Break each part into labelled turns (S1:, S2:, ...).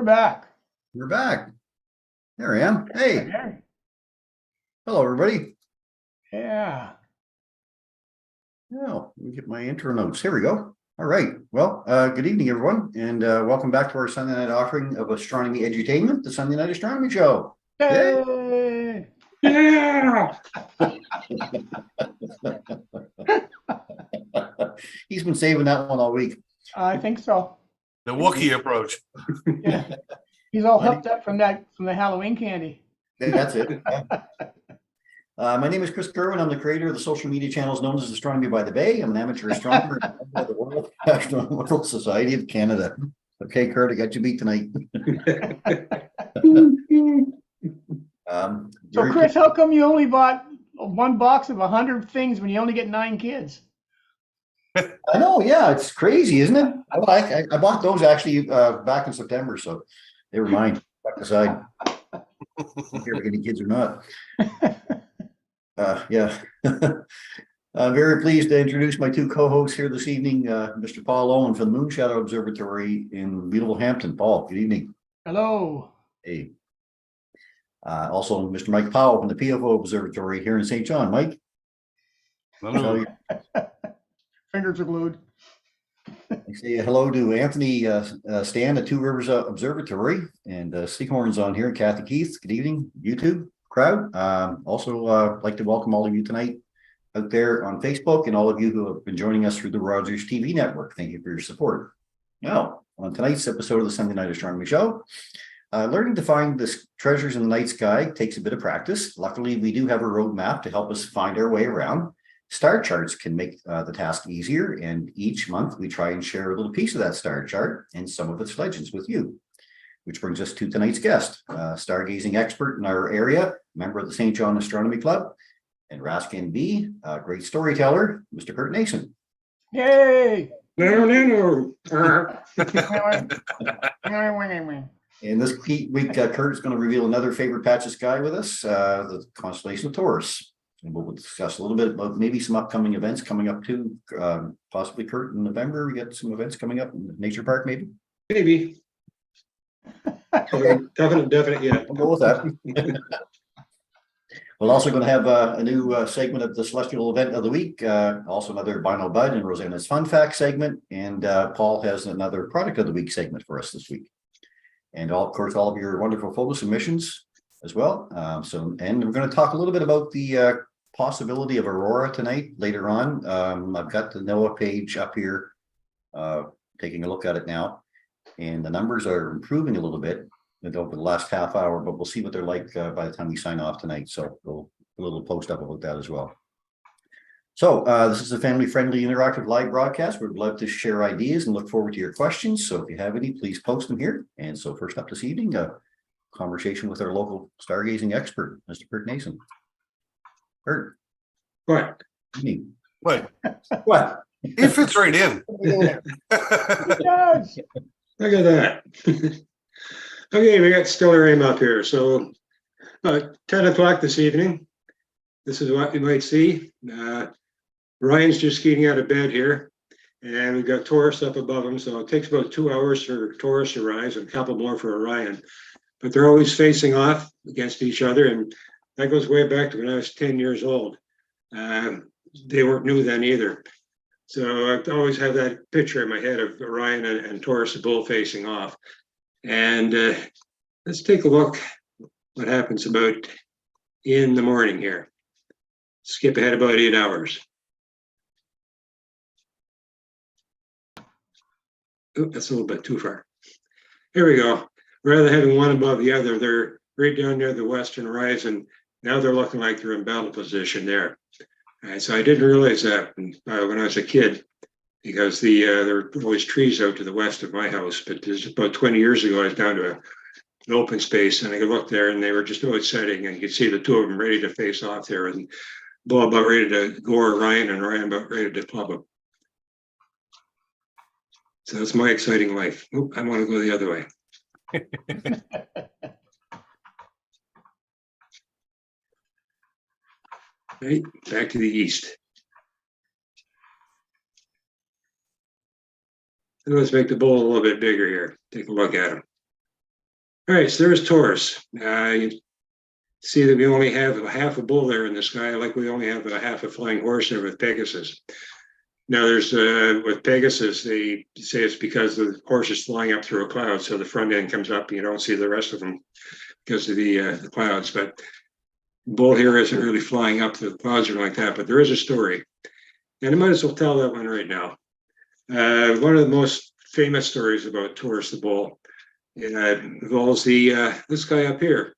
S1: We're back.
S2: We're back. There I am. Hey,
S1: Again.
S2: hello everybody.
S1: Yeah.
S2: Now, let me get my intro notes. Here we go. All right. Well, good evening, everyone, and welcome back to our Sunday night offering of astronomy edutainment, the Sunday Night Astronomy Show.
S1: Yay!
S3: Yeah.
S2: He's been saving that one all week.
S1: I think so.
S3: The Wookiee approach.
S1: Yeah. He's all hooked up from the Halloween candy.
S2: That's it. Yeah. My name is Chris Kerwin. I'm the creator of the social media channels known as Astronomy by the Bay. I'm an amateur astronomer and member of the World Astronomical Society of Canada. Okay, Curt, I got you beat tonight.
S1: So, Chris, how come you only bought one box of 100 things when you only get 9 kids?
S2: I know, yeah, it's crazy, isn't it? I bought those actually back in September, so they were mine. Back aside, I don't care if any kids or not. Yeah. I'm very pleased to introduce my two co-hosts here this evening, Mr. Paul Owen from the Moon Shadow Observatory in beautiful Hampton. Paul, good evening.
S1: Hello.
S2: Hey. Also, Mr. Mike Powell from the PFO Observatory here in St. John. Mike.
S3: Hello.
S1: Fingers are glued.
S2: I say hello to Anthony Stan at Two Rivers Observatory, and Seahorn's on here. Kathy Keith, good evening, YouTube crowd. Also, like to welcome all of you tonight out there on Facebook and all of you who have been joining us through the Rogers TV network. Thank you for your support. Now, on tonight's episode of the Sunday Night Astronomy Show, learning to find the treasures in the night sky takes a bit of practice. Luckily, we do have a roadmap to help us find our way around. Star charts can make the task easier, and each month we try and share a little piece of that star chart and some of its legends with you. Which brings us to tonight's guest, stargazing expert in our area, member of the St. John Astronomy Club, and Raskin B, great storyteller, Mr. Curt Nason.
S1: Yay!
S3: No.
S2: And this week, Curt is going to reveal another favorite patch of sky with us, the constellation of Taurus. And we'll discuss a little bit about maybe some upcoming events coming up too, possibly Curt in November. We got some events coming up in the Nature Park, maybe.
S3: Maybe.
S2: Okay.
S3: Definite, yeah.
S2: I'll go with that. We're also going to have a new segment of the celestial event of the week. Also another Bino Bud and Rosanna's Fun Fact segment. And Paul has another product of the week segment for us this week. And of course, all of your wonderful photo submissions as well. And we're going to talk a little bit about the possibility of aurora tonight later on. I've got the NOAA page up here, taking a look at it now, and the numbers are improving a little bit over the last half hour, but we'll see what they're like by the time we sign off tonight. So we'll put a little post up about that as well. So this is a family-friendly interactive live broadcast. We'd love to share ideas and look forward to your questions. So if you have any, please post them here. And so first up this evening, a conversation with our local stargazing expert, Mr. Curt Nason. Curt.
S3: What?
S2: What?
S3: He fits right in.
S1: Yes.
S3: Look at that. Okay, we got Stellarium up here. So 10 o'clock this evening. This is what you might see. Ryan's just getting out of bed here. And we've got Taurus up above him. So it takes about 2 hours for Taurus to rise and a couple more for Orion. But they're always facing off against each other. And that goes way back to when I was 10 years old. They weren't new then either. So I always have that picture in my head of Orion and Taurus, the bull facing off. And let's take a look what happens about in the morning here. Skip ahead about 8 hours. Oh, that's a little bit too far. Here we go. Rather than having one above the other, they're right down near the western horizon. Now they're looking like they're in battle position there. So I didn't realize that when I was a kid, because there were always trees out to the west of my house. But about 20 years ago, I was down to an open space, and I could look there, and they were just about setting, and you could see the two of them ready to face off there, and Bull about ready to gore Orion, and Orion about ready to club him. So that's my exciting life. Oop, I want to go the other way. Right, back to the east. And let's make the bull a little bit bigger here. Take a look at him. All right, so there's Taurus. You see that we only have a half a bull there in the sky, like we only have a half a flying horse there with Pegasus. Now there's with Pegasus, they say it's because the horse is flying up through a cloud, so the front end comes up and you don't see the rest of them because of the clouds. But bull here isn't really flying up to the clouds or like that, but there is a story. And I might as well tell that one right now. One of the most famous stories about Taurus the bull involves this guy up here,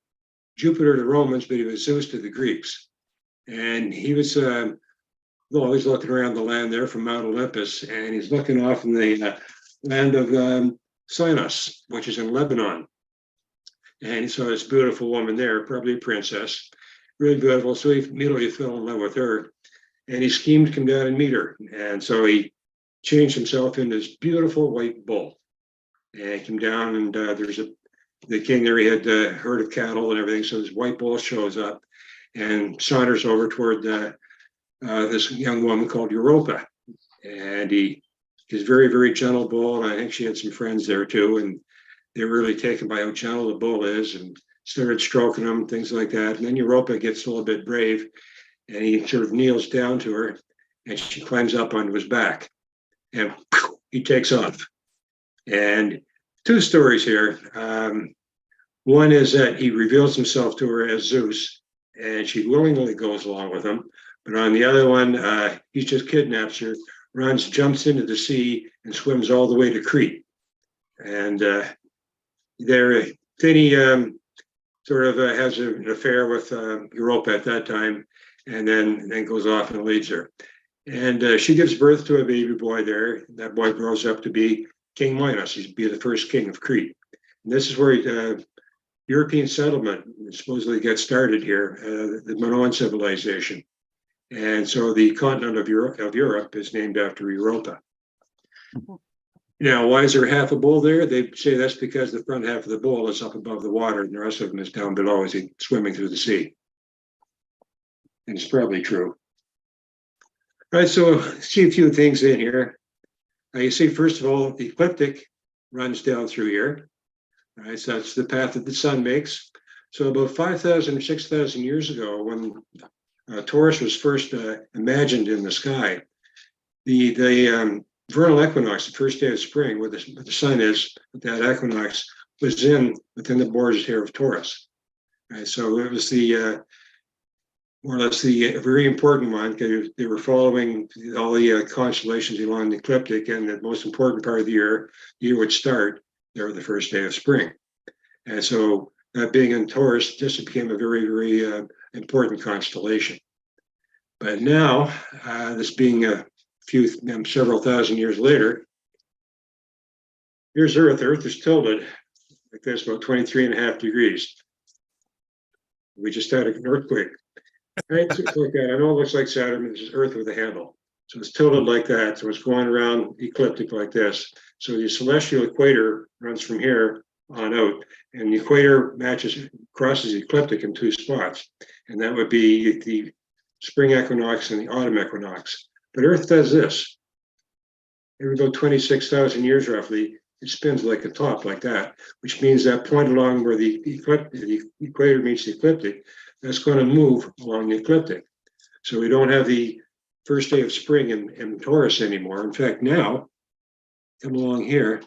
S3: Jupiter to the Romans, but he was Zeus to the Greeks. And he was always looking around the land there from Mount Olympus, and he's looking off in the land of Sinus, which is in Lebanon. And he saw this beautiful woman there, probably a princess, really beautiful. So he immediately fell in love with her, and he schemed to come down and meet her. And so he changed himself into this beautiful white bull. And he came down, and the king there, he had a herd of cattle and everything. So this white bull shows up and saunters over toward this young woman called Europa. And he's very, very gentle bull. And I think she had some friends there too. And they were really taken by how gentle the bull is and started stroking him, things like that. And then Europa gets a little bit brave and he sort of kneels down to her and she climbs up onto his back and he takes off. And two stories here. One is that he reveals himself to her as Zeus and she willingly goes along with him. But on the other one, he just kidnaps her, runs, jumps into the sea, and swims all the way to Crete. And then he sort of has an affair with Europa at that time, and then goes off and leaves her. And she gives birth to a baby boy there. That boy grows up to be King Minos. He'd be the first king of Crete. And this is where European settlement supposedly gets started here, the Minoan civilization. And so the continent of Europe is named after Europa. Now, why is there half a bull there? They say that's because the front half of the bull is up above the water and the rest of them is down below as he's swimming through the sea. And it's probably true. All right, so see a few things in here. You see, first of all, the ecliptic runs down through here. All right, so that's the path that the sun makes. So about 5,000 or 6,000 years ago, when Taurus was first imagined in the sky, the vernal equinox, the first day of spring, where the sun is, that equinox was within the borders here of Taurus. Right, so it was more or less the very important one because they were following all the constellations along the ecliptic, and the most important part of the year would start there the first day of spring. And so that being in Taurus, this became a very, very important constellation. But now, this being several thousand years later, here's Earth. Earth is tilted like this, about 23.5 degrees. We just had an earthquake. Right? So it's like that. I know it looks like Saturn, but it's Earth with a handle. So it's tilted like that. So it's going around ecliptic like this. So the celestial equator runs from here on out, and the equator crosses the ecliptic in two spots. And that would be the spring equinox and the autumn equinox. But Earth does this. Every about 26,000 years roughly, it spins like a top like that, which means that point along where the equator meets the ecliptic, that's going to move along the ecliptic. So we don't have the first day of spring in Taurus anymore. In fact, now, come along here,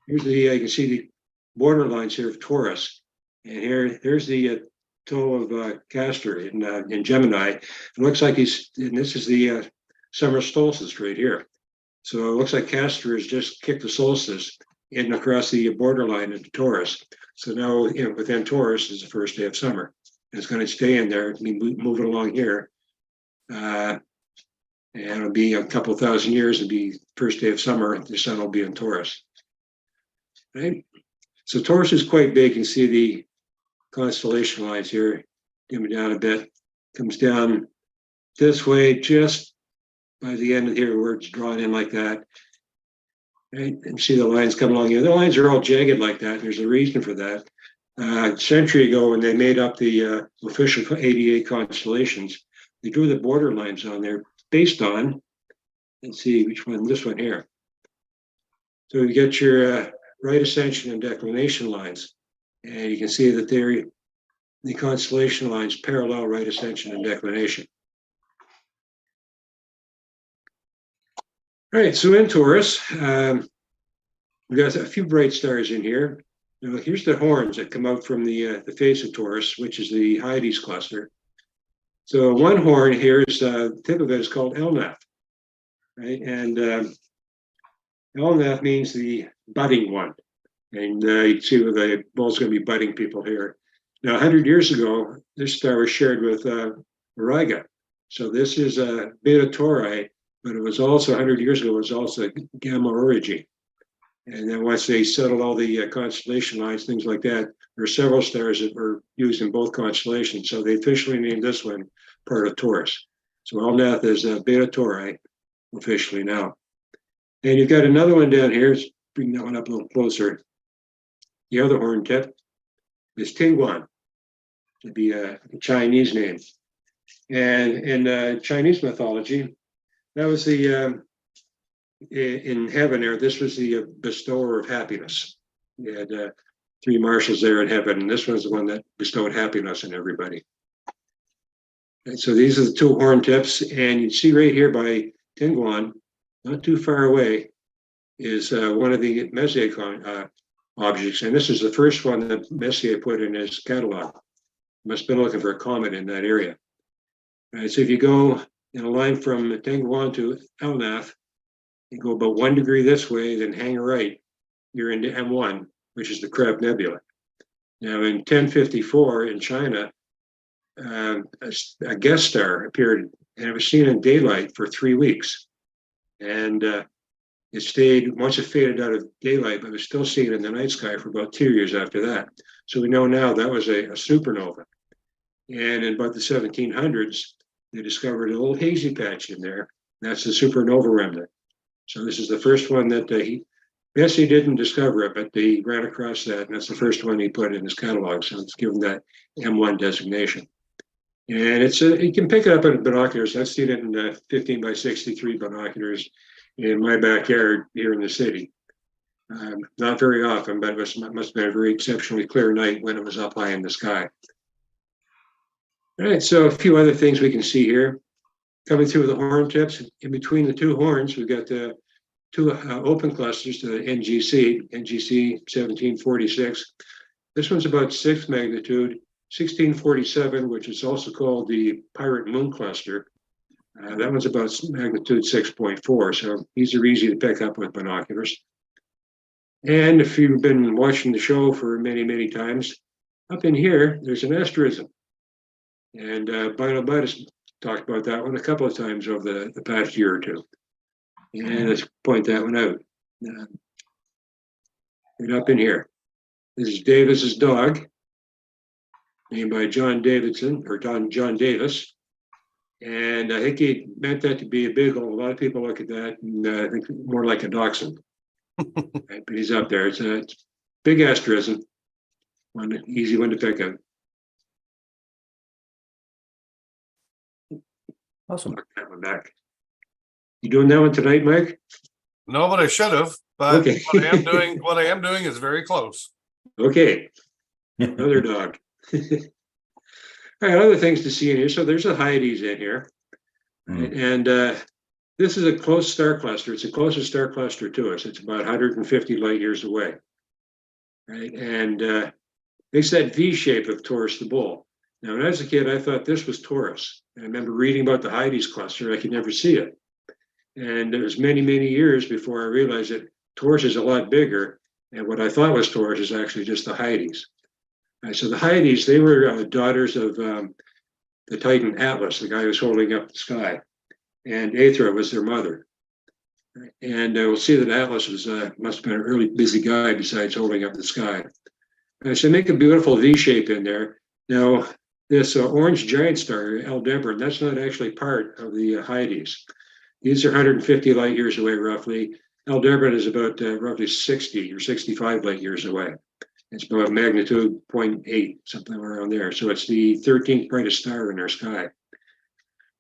S3: here's you can see the border lines here of Taurus. And here's the toe of Castor in Gemini. It looks like this is the summer solstice right here. So it looks like Castor has just kicked the solstice in across the borderline into Taurus. So now, within Taurus is the first day of summer. And it's going to stay in there, moving along here. And it'll be a couple thousand years, it'll be first day of summer, the sun will be in Taurus. Right? So Taurus is quite big. You can see the constellation lines here, dim it down a bit, comes down this way just by the end of here where it's drawn in like that. Right? And see the lines come along here. The lines are all jagged like that. There's a reason for that. A century ago, when they made up the official 88 constellations, they drew the border lines on there based on, let's see which one, this one here. So you get your right ascension and declination lines. And you can see that the constellation lines parallel right ascension and declination. All right, so in Taurus, we've got a few bright stars in here. Now, here's the horns that come out from the face of Taurus, which is the Hyades cluster. So one horn here is the tip of it is called Elnath, right? And Elnath means the budding one. And you see where the ball's going to be budding people here. Now, 100 years ago, this star was shared with Auriga. So this is Beta Tauri, but it was also 100 years ago, it was also Gamma Aurigine. And then once they settled all the constellation lines, things like that, there are several stars that were used in both constellations. So they officially named this one part of Taurus. So Elnath is Beta Tauri officially now. And you've got another one down here. Let's bring that one up a little closer. The other horn tip is Tingguan. It'd be a Chinese name. And in Chinese mythology, that was the in heaven there, this was the bestower of happiness. You had three marshals there in heaven, and this was the one that bestowed happiness on everybody. And so these are the two horn tips, and you see right here by Tingguan, not too far away, is one of the Messier objects, and this is the first one that Messier put in his catalog. Must have been looking for a comet in that area. All right, so if you go in a line from Tingguan to Elnath, you go about 1 degree this way, then hang a right, you're into M1, which is the Crab Nebula. Now, in 1054 in China, a guest star appeared, and it was seen in daylight for 3 weeks. And it stayed, once it faded out of daylight, but it was still seen in the night sky for about 2 years after that. So we know now that was a supernova. And in about the 1700s, they discovered a little hazy patch in there. That's the supernova remnant. So this is the first one that Messier didn't discover it, but they ran across that, and that's the first one he put in his catalog. So it's given that M1 designation. And it's you can pick it up in binoculars. I've seen it in 15 by 63 binoculars in my backyard here in the city. Not very often, but it must have been a very exceptionally clear night when it was up high in the sky. All right, so a few other things we can see here. Coming through the horn tips, in between the two horns, we've got the two open clusters, the NGC 1746. This one's about 6th magnitude, 1647, which is also called the Pirate Moon Cluster. That one's about magnitude 6.4, so these are easy to pick up with binoculars. And if you've been watching the show for many, many times, up in here, there's an asterism. And Bino Bud has talked about that one a couple of times over the past year or two. And let's point that one out. Right up in here. This is Davis's dog, named by John Davidson, or John Davis. And I think he meant that to be a beagle. A lot of people look at that and I think more like a dachshund. Right, but he's up there. It's a big asterism, easy one to pick up.
S2: Awesome.
S3: That one back. You doing that one tonight, Mike?
S4: No, but I should have. But
S3: Okay.
S4: what I am doing is very close.
S3: Okay. Another dog. All right, other things to see in here. So there's a Hyades in here. And this is a close star cluster. It's the closest star cluster to us. It's about 150 light years away. Right? And makes that V shape of Taurus the Bull. Now, when I was a kid, I thought this was Taurus. And I remember reading about the Hyades cluster. I could never see it. And it was many, many years before I realized that Taurus is a lot bigger. And what I thought was Taurus is actually just the Hyades. So the Hyades, they were daughters of the Titan Atlas, the guy who was holding up the sky. And Aethra was their mother. And we'll see that Atlas was must have been a really busy guy besides holding up the sky. So make a beautiful V shape in there. Now, this orange giant star, Aldebaran, that's not actually part of the Hyades. These are 150 light years away, roughly. Aldebaran is about roughly 60 or 65 light years away. It's about magnitude 0.8, something around there. So it's the 13th brightest star in our sky.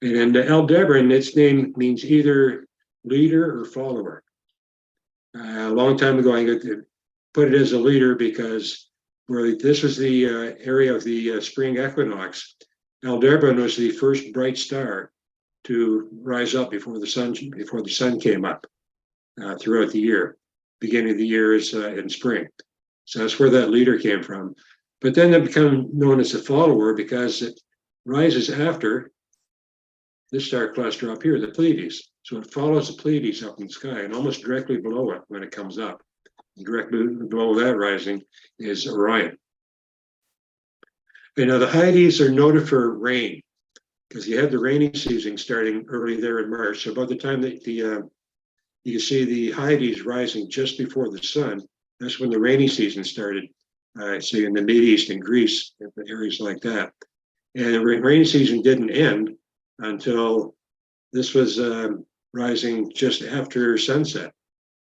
S3: And Aldebaran, its name means either leader or follower. A long time ago, I put it as a leader because where this was the area of the spring equinox. Aldebaran was the first bright star to rise up before the sun came up throughout the year. Beginning of the year is in spring. So that's where that leader came from. But then it became known as a follower because it rises after this star cluster up here, the Pleiades. So it follows the Pleiades up in the sky and almost directly below it when it comes up. Directly below that rising is Orion. And now the Hyades are noted for rain because you had the rainy season starting early there in March. So by the time that you see the Hyades rising just before the sun, that's when the rainy season started. Say in the Mideast and Greece, areas like that. And the rainy season didn't end until this was rising just after sunset.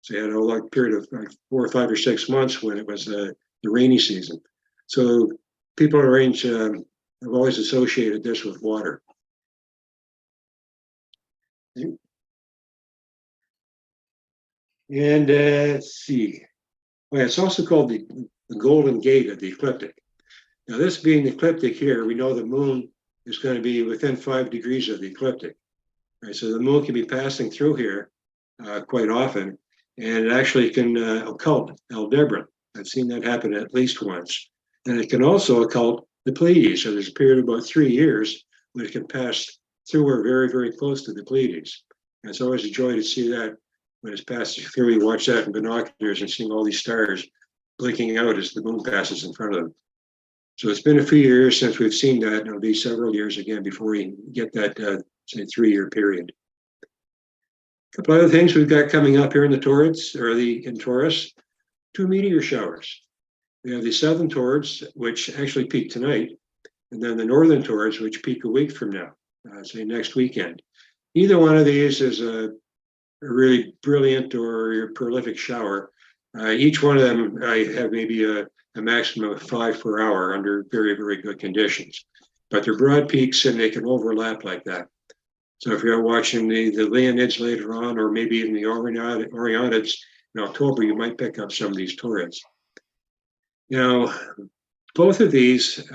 S3: So you had a long period of like 4 or 5 or 6 months when it was the rainy season. So people arrange have always associated this with water. And let's see. Well, it's also called the Golden Gate of the ecliptic. Now, this being the ecliptic here, we know the moon is going to be within 5 degrees of the ecliptic. Right, so the moon can be passing through here quite often, and it actually can occult Aldebaran. I've seen that happen at least once. And it can also occult the Pleiades. So there's a period of about 3 years when it can pass through or very, very close to the Pleiades. And it's always a joy to see that when it's passing through. You watch that in binoculars and seeing all these stars blinking out as the moon passes in front of them. So it's been a few years since we've seen that, and it'll be several years again before we get that, say, 3-year period. A couple other things we've got coming up here in the Taurus, in Taurus, 2 meteor showers. We have the southern Taurus, which actually peak tonight, and then the northern Taurus, which peak a week from now, say next weekend. Either one of these is a really brilliant or prolific shower. Each one of them, I have maybe a maximum of 5 per hour under very, very good conditions. But they're broad peaks and they can overlap like that. So if you're watching the Leonids later on, or maybe even the Orionids in October, you might pick up some of these Taurids. Now, both of these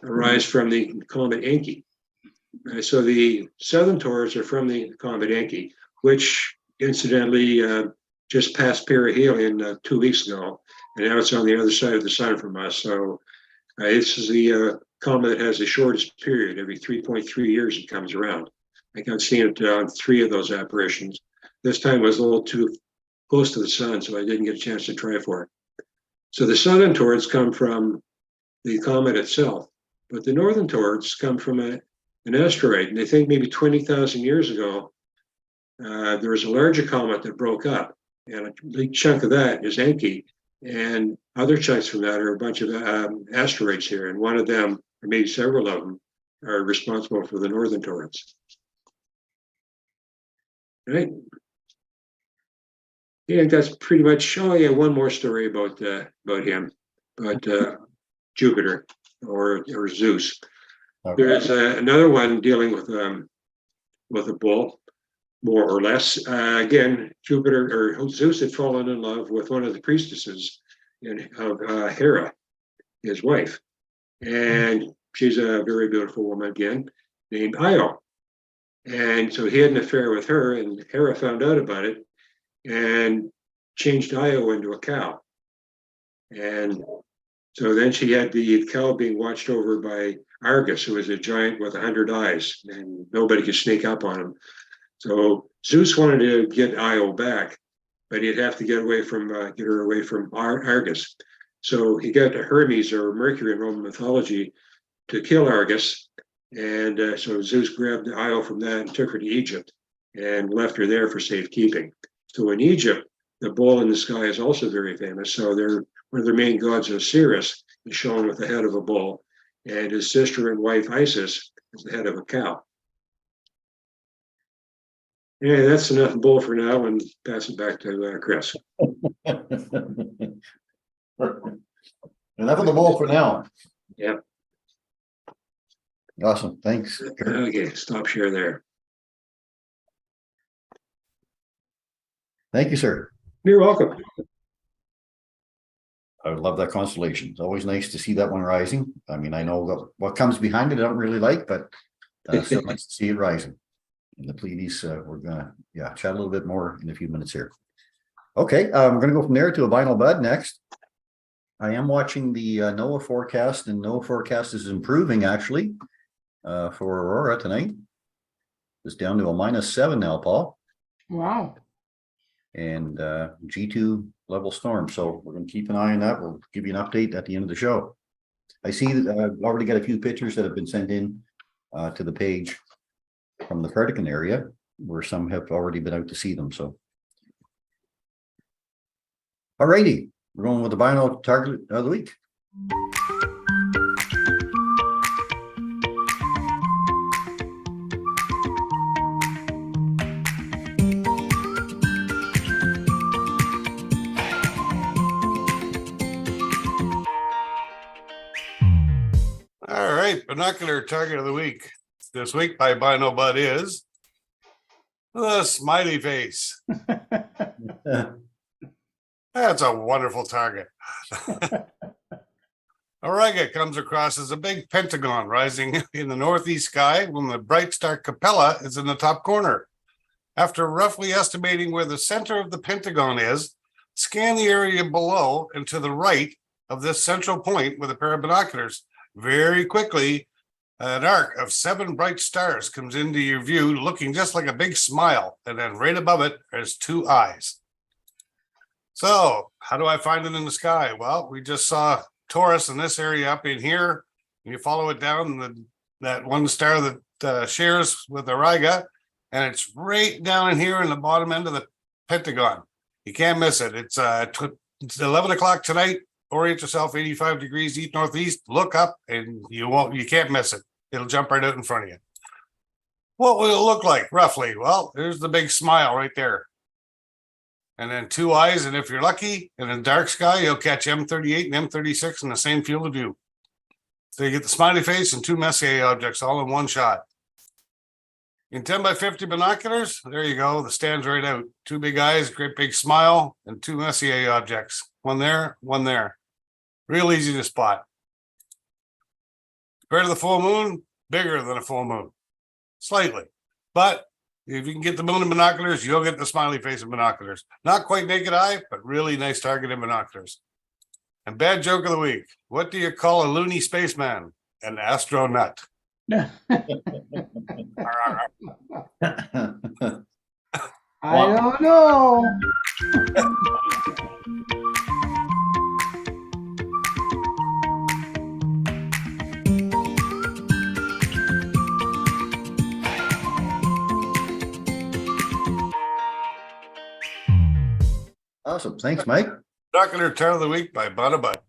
S3: arise from the comet Encke. So the southern Taurus are from the comet Encke, which incidentally just passed perihelion 2 weeks ago, and now it's on the other side of the sun from us. So this is the comet that has the shortest period. Every 3.3 years it comes around. I think I've seen it on 3 of those apparitions. This time was a little too close to the sun, so I didn't get a chance to try for it. So the southern Taurus come from the comet itself, but the northern Taurus come from an asteroid. And they think maybe 20,000 years ago, there was a larger comet that broke up, and a big chunk of that is Encke, and other chunks from that are a bunch of asteroids here, and one of them, or maybe several of them, are responsible for the northern Taurus. Right? Yeah, that's pretty much. Oh yeah, one more story about him, about Jupiter or Zeus.
S2: Okay.
S3: There's another one dealing with a bull, more or less. Again, Jupiter or Zeus had fallen in love with one of the priestesses of Hera, his wife, and she's a very beautiful woman again, named Io. And so he had an affair with her, and Hera found out about it and changed Io into a cow. And so then she had the cow being watched over by Argus, who was a giant with 100 eyes, and nobody could sneak up on him. So Zeus wanted to get Io back, but he'd have to get her away from Argus. So he got Hermes, or Mercury in Roman mythology, to kill Argus. And so Zeus grabbed Io from that and took her to Egypt and left her there for safekeeping. So in Egypt, the bull in the sky is also very famous. So one of their main gods, Osiris, is shown with the head of a bull, and his sister and wife Isis is the head of a cow. Yeah, that's enough bull for now, and pass it back to Chris.
S2: Enough of the bull for now.
S3: Yeah.
S2: Awesome. Thanks.
S3: Okay, stop share there.
S2: Thank you, sir.
S3: You're welcome.
S2: I love that constellation. It's always nice to see that one rising. I mean, I know that what comes behind it, I don't really like, but still nice to see it rising. And the Pleiades, we're gonna, chat a little bit more in a few minutes here. Okay, we're gonna go from there to a vinyl bud next. I am watching the NOAA forecast, and NOAA forecast is improving actually for Aurora tonight. It's down to a -7 now, Paul.
S1: Wow.
S2: And G2 level storm. So we're going to keep an eye on that. We'll give you an update at the end of the show. I see that I've already got a few pictures that have been sent in to the page from the Cardigan area, where some have already been out to see them. So, all righty, we're going with the vinyl target of the week.
S4: All right, binocular target of the week. This week by Bino Bud is the smiley face. That's a wonderful target. Auriga comes across as a big pentagon rising in the northeast sky when the bright star Capella is in the top corner. After roughly estimating where the center of the pentagon is, scan the area below and to the right of this central point with a pair of binoculars. Very quickly, an arc of 7 bright stars comes into your view, looking just like a big smile, and then right above it, there's 2 eyes. So, how do I find it in the sky? Well, we just saw Taurus in this area up in here. You follow it down, that one star that shares with Auriga, and it's right down in here in the bottom end of the pentagon. You can't miss it. It's 11 o'clock tonight. Orient yourself 85 degrees east northeast, look up, and you can't miss it. It'll jump right out in front of you. What will it look like roughly? Well, there's the big smile right there. And then 2 eyes, and if you're lucky, in a dark sky, you'll catch M38 and M36 in the same field of view. So you get the smiley face and 2 Messier objects all in one shot. In 10 by 50 binoculars, there you go. The stands right out. 2 big eyes, great big smile, and 2 Messier objects. One there, one there. Real easy to spot. Compared to the full moon, bigger than a full moon. Slightly. But if you can get the moon in binoculars, you'll get the smiley face in binoculars. Not quite naked eye, but really nice target in binoculars. And bad joke of the week. What do you call a loony spaceman? An astronaut.
S1: I don't know.
S2: Awesome. Thanks, Mike.
S4: Binocular target of the week by Bada Bud.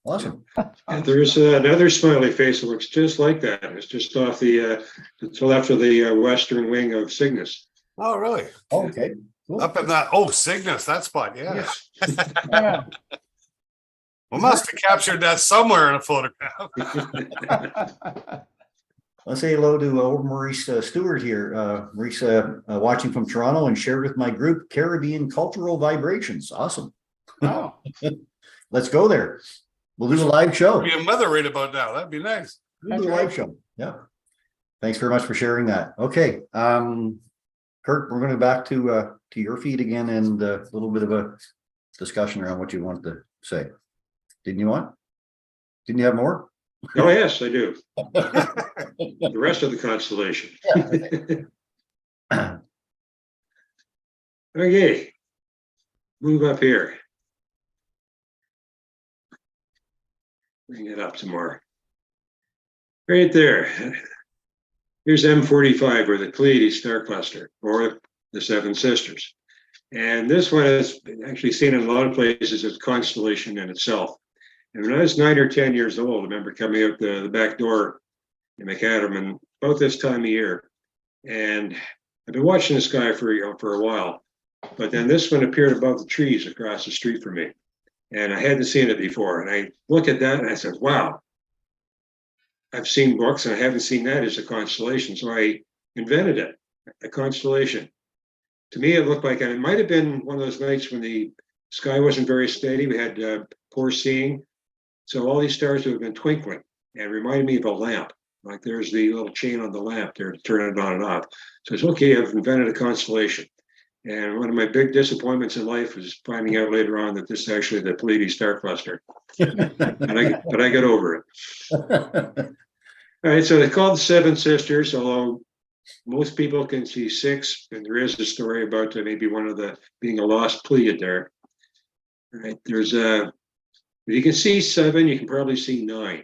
S2: Awesome.
S3: And there's another smiley face that looks just like that. It's just off to the left of the western wing of Cygnus.
S4: Oh, really?
S2: Oh, okay. Cool.
S4: Up in that, Cygnus, that spot, yeah.
S1: Yeah.
S4: We must have captured that somewhere in a photograph.
S2: Let's say hello to Maurice Stewart here. Maurice watching from Toronto and shared with my group Caribbean Cultural Vibrations. Awesome.
S1: Oh.
S2: Let's go there. We'll do a live show.
S4: Be a mother right about now. That'd be nice.
S2: We'll do a live show. Yeah. Thanks very much for sharing that. Okay. Curt, we're going back to your feed again and a little bit of a discussion around what you wanted to say. Didn't you have more?
S3: Oh, yes, I do. The rest of the constellation. Okay. Move up here. Bring it up some more. Right there. Here's M45, or the Pleiades star cluster, or the Seven Sisters. And this one is actually seen in a lot of places as a constellation in itself. And when I was 9 or 10 years old, I remember coming out the back door in Macadam and about this time of year. And I've been watching the sky for a while. But then this one appeared above the trees across the street from me. And I hadn't seen it before. And I looked at that and I said, wow, I've seen books and I haven't seen that as a constellation. So I invented it, a constellation. To me, it looked like, and it might have been one of those nights when the sky wasn't very steady. We had poor seeing. So all these stars have been twinkling and reminded me of a lamp. Like there's the little chain on the lamp there to turn it on and off. So it's okay, I've invented a constellation. And one of my big disappointments in life was finding out later on that this is actually the Pleiades star cluster. But I got over it. All right, so they call the Seven Sisters, although most people can see six, and there is a story about maybe one of the being a lost Pleiad there. All right, there's if you can see seven, you can probably see nine,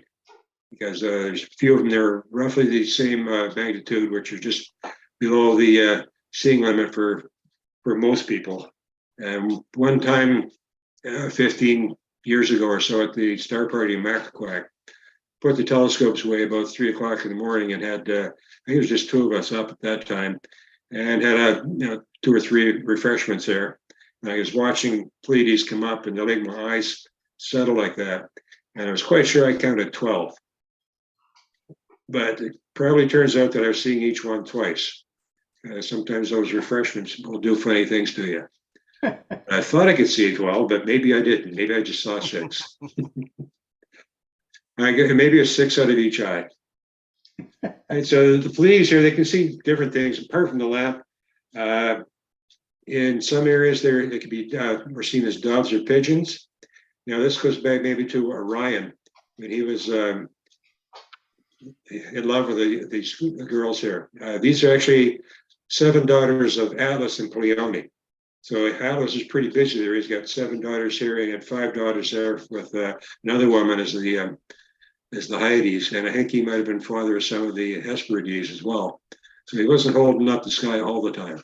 S3: because there's a few of them that are roughly the same magnitude, which are just below the seeing limit for most people. And one time, 15 years ago or so, at the star party in Macquac, put the telescopes away about 3 o'clock in the morning and had, I think it was just two of us up at that time, and had two or three refreshments there. And I was watching Pleiades come up, and I think my eyes settle like that. And I was quite sure I counted 12. But it probably turns out that I was seeing each one twice. Sometimes those refreshments will do funny things to you. I thought I could see 12, but maybe I didn't. Maybe I just saw 6. I get maybe a 6 out of each eye. And so the Pleiades here, they can see different things apart from the lamp. In some areas, they could be were seen as doves or pigeons. Now this goes back maybe to Orion when he was in love with these girls here. These are actually 7 daughters of Atlas and Pleione. So Atlas is pretty busy there. He's got 7 daughters here. He had 5 daughters there with another woman as the Hyades, and I think he might have been father of some of the Hesperides as well. So he wasn't holding up the sky all the time.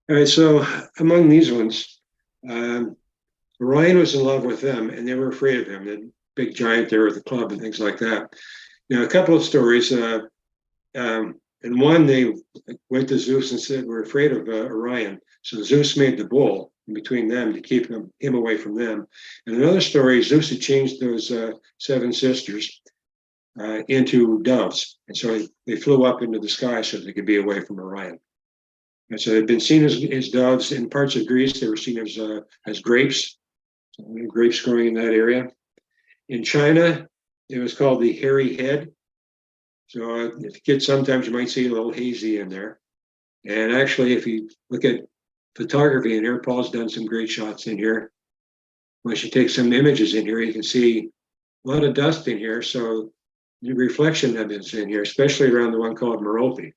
S3: All right, so among these ones, Orion was in love with them, and they were afraid of him, the big giant there with the club and things like that. Now, a couple of stories. And one, they went to Zeus and said, we're afraid of Orion. So Zeus made the bull in between them to keep him away from them. And another story, Zeus had changed those 7 sisters into doves. And so they flew up into the sky so they could be away from Orion. And so they've been seen as doves. In parts of Greece, they were seen as grapes, so grapes growing in that area. In China, it was called the hairy head. So if you get, sometimes you might see a little hazy in there. And actually, if you look at photography in here, Paul's done some great shots in here. Once you take some images in here, you can see a lot of dust in here. So the reflection evidence in here, especially around the one called Merope.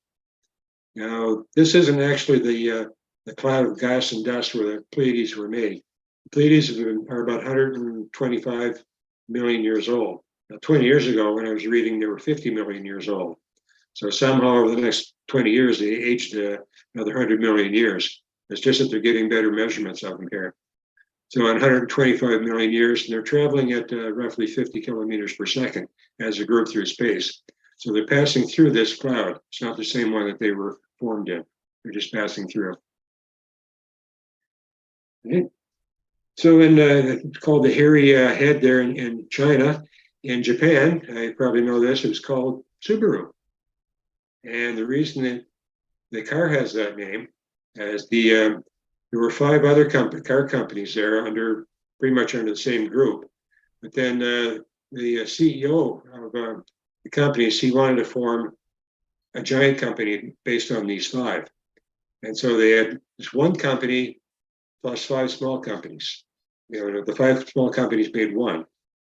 S3: Now, this isn't actually the cloud of gas and dust where the Pleiades were made. The Pleiades are about 125 million years old. Now, 20 years ago, when I was reading, they were 50 million years old. So somehow over the next 20 years, they aged another 100 million years. It's just that they're getting better measurements of them here. So in 125 million years, they're traveling at roughly 50 kilometers per second as a group through space. So they're passing through this cloud. It's not the same one that they were formed in. They're just passing through. Okay. So it's called the hairy head there in China. In Japan, I probably know this, it was called Subaru. And the reason that the car has that name is there were 5 other car companies there pretty much under the same group. But then the CEO of the companies, he wanted to form a giant company based on these 5. And so they had this one company plus 5 small companies. The 5 small companies made one.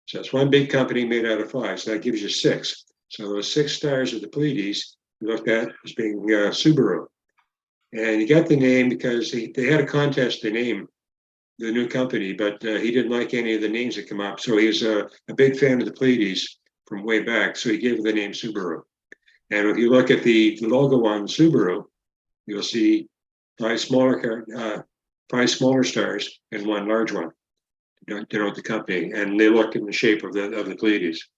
S3: So it's one big company made out of 5. So that gives you 6. So those 6 stars of the Pleiades we looked at as being Subaru. And he got the name because they had a contest to name the new company, but he didn't like any of the names that come up. So he was a big fan of the Pleiades from way back. So he gave it the name Subaru. And if you look at the logo on Subaru, you'll see 5 smaller stars and 1 large one. Denote the company, and they look in the shape of the Pleiades.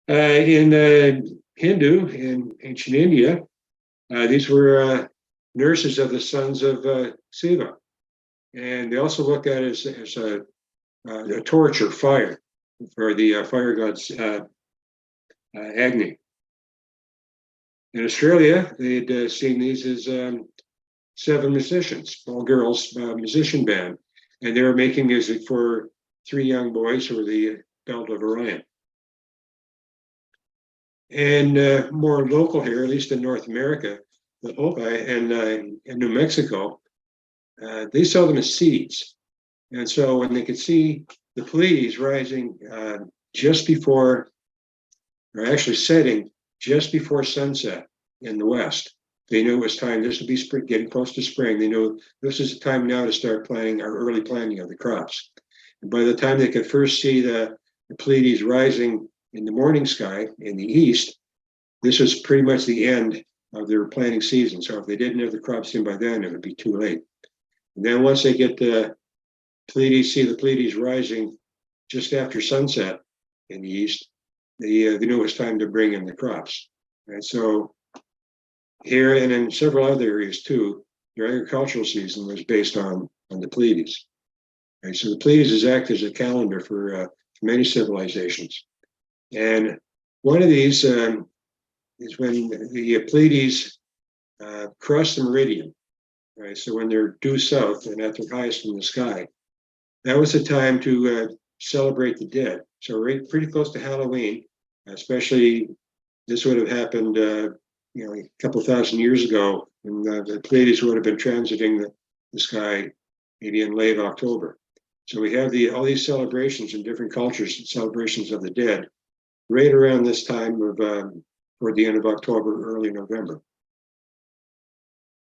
S3: In Hindu, in ancient India, these were nurses of the sons of Shiva, and they also looked at it as a torch or fire for the fire gods Agni. In Australia, they'd seen these as 7 musicians, all girls musician band. And they were making music for three young boys who were the Belt of Orion. And more local here, at least in North America, the Hopi and in New Mexico, they saw them as seeds. And so when they could see the Pleiades rising just before, or actually setting just before sunset in the west, they knew it was time. This would be spring, getting close to spring. They knew this is the time now to start planting our early planting of the crops. And by the time they could first see the Pleiades rising in the morning sky in the east, this was pretty much the end of their planting season. So if they didn't have the crops in by then, it would be too late. And then once they get the Pleiades, see the Pleiades rising just after sunset in the east, they knew it was time to bring in the crops. And so here and in several other areas too, their agricultural season was based on the Pleiades. And so the Pleiades is act as a calendar for many civilizations. And one of these is when the Pleiades cross the meridian. Right, so when they're due south and at their highest in the sky, that was a time to celebrate the dead. So right, pretty close to Halloween, especially this would have happened, a couple thousand years ago, when the Pleiades would have been transiting the sky, maybe in late October. So we have all these celebrations in different cultures, celebrations of the dead, right around this time of toward the end of October, early November.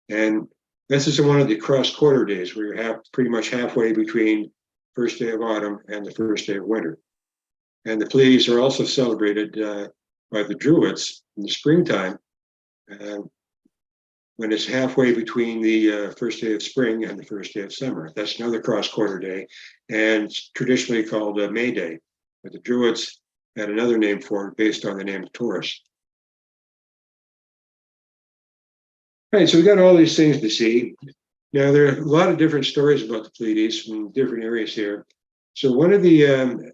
S3: And this is one of the cross-quarter days where you're pretty much halfway between first day of autumn and the first day of winter. And the Pleiades are also celebrated by the Druids in the springtime, when it's halfway between the first day of spring and the first day of summer. That's another cross-quarter day, and it's traditionally called May Day. But the Druids had another name for it based on the name of Taurus. All right, so we got all these things to see. Now, there are a lot of different stories about the Pleiades from different areas here. So one of the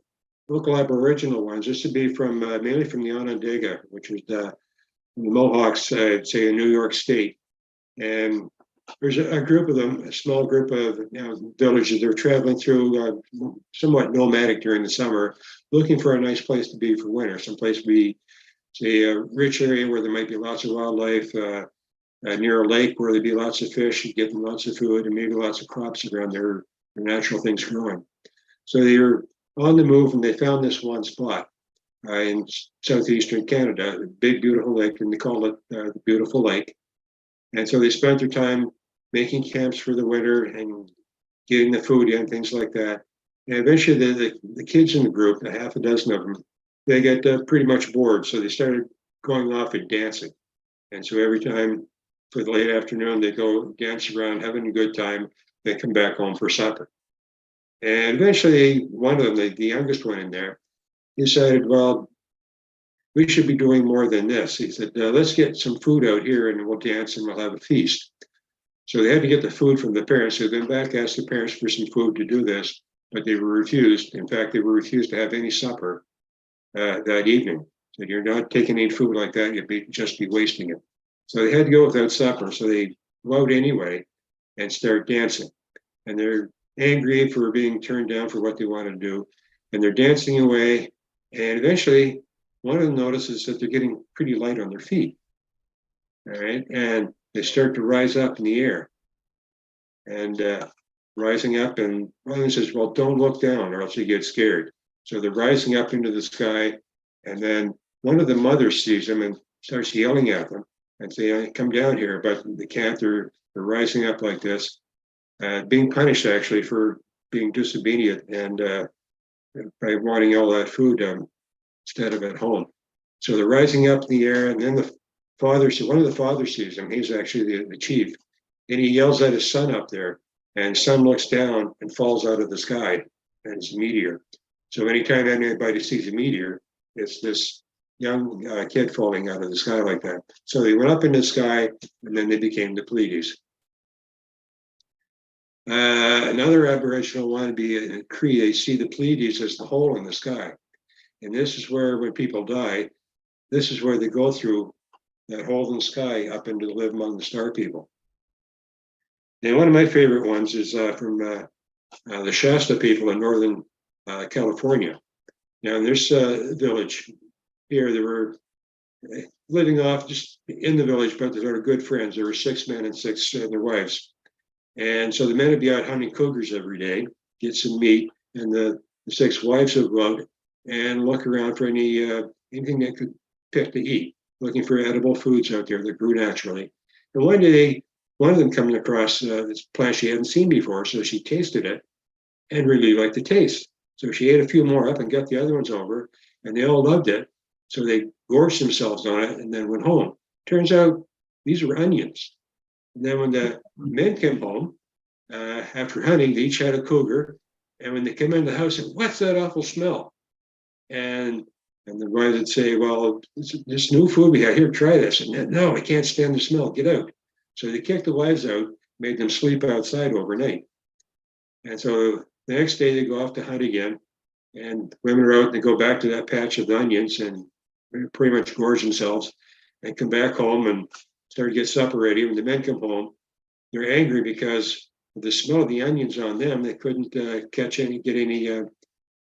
S3: local Aboriginal ones, this would be from mainly from the Onondaga, which was the Mohawks, say in New York State. And there's a group of them, a small group of villages. They're traveling through, somewhat nomadic during the summer, looking for a nice place to be for winter. Someplace to be, say, a rich area where there might be lots of wildlife, near a lake where there'd be lots of fish, you give them lots of food, and maybe lots of crops around their natural things growing. So they're on the move, and they found this one spot in southeastern Canada, a big, beautiful lake, and they call it the Beautiful Lake. And so they spent their time making camps for the winter and getting the food in, things like that. And eventually the kids in the group, a half a dozen of them, they got pretty much bored. So they started going off and dancing. And so every time for the late afternoon, they go dance around, having a good time. They come back home for supper. And eventually one of them, the youngest one in there, decided, well, we should be doing more than this. He said, let's get some food out here and we'll dance and we'll have a feast. So they had to get the food from the parents. So they went back, asked the parents for some food to do this, but they were refused. In fact, they were refused to have any supper that evening. Said, you're not taking any food like that, you'd just be wasting it. So they had to go without supper. So they go out anyway and start dancing. And they're angry for being turned down for what they want to do. And they're dancing away. And eventually, one of them notices that they're getting pretty light on their feet. All right. And they start to rise up in the air. And rising up, and one of them says, well, don't look down or else you get scared. So they're rising up into the sky. And then one of the mothers sees them and starts yelling at them and saying, come down here. But they can't. They're rising up like this, being punished actually for being disobedient and by wanting all that food instead of at home. So they're rising up in the air, and then one of the fathers sees them. He's actually the chief, and he yells at his son up there, and son looks down and falls out of the sky, and it's a meteor. So anytime anybody sees a meteor, it's this young kid falling out of the sky like that. So they went up in the sky, and then they became the Pleiades. Another Aboriginal one would be in Cree. They see the Pleiades as the hole in the sky. And this is where, when people die, this is where they go through that hole in the sky up into live among the star people. And one of my favorite ones is from the Shasta people in northern California. Now, in this village here, they were living off just in the village, but they were good friends. There were 6 men and 6 their wives. And so the men would be out hunting cougars every day, get some meat, and the 6 wives would go out and look around for anything they could pick to eat, looking for edible foods out there that grew naturally. And one day, one of them coming across this plant she hadn't seen before, so she tasted it and really liked the taste. So she ate a few more up and got the other ones over, and they all loved it. So they gorged themselves on it and then went home. Turns out these were onions. And then when the men came home after hunting, they each had a cougar. And when they came in the house, they said, "What's that awful smell?" And the wives would say, "Well, this new food we have here, try this." And "No, I can't stand the smell, get out." So they kicked the wives out, made them sleep outside overnight. And so the next day they go off to hunt again, and women are out and they go back to that patch of onions and pretty much gorge themselves and come back home and start to get supper ready. When the men come home, they're angry because of the smell of the onions on them. They couldn't get any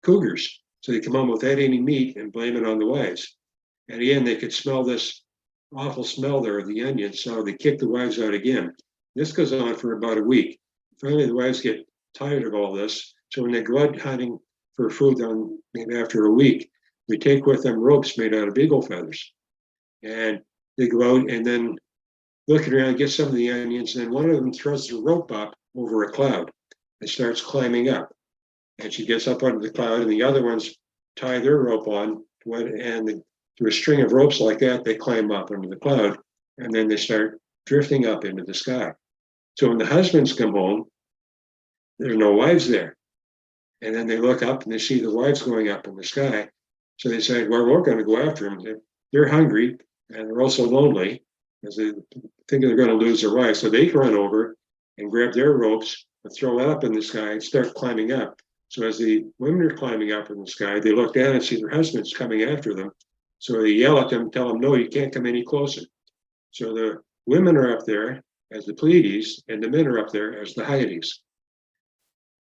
S3: cougars. So they come home without any meat and blame it on the wives. And again, they could smell this awful smell there of the onions. So they kick the wives out again. This goes on for about a week. Finally, the wives get tired of all this. So when they go out hunting for food on maybe after a week, they take with them ropes made out of beagle feathers. And they go out and then looking around, get some of the onions. And then one of them throws the rope up over a cloud and starts climbing up. And she gets up under the cloud, and the other ones tie their rope on. And through a string of ropes like that, they climb up under the cloud. And then they start drifting up into the sky. So when the husbands come home, there's no wives there. And then they look up and they see the wives going up in the sky. So they say, "Well, we're going to go after them." They're hungry and they're also lonely because they think they're going to lose their wives. So they run over and grab their ropes and throw it up in the sky and start climbing up. So as the women are climbing up in the sky, they look down and see their husbands coming after them. So they yell at them, tell them, "No, you can't come any closer." So the women are up there as the Pleiades and the men are up there as the Hyades.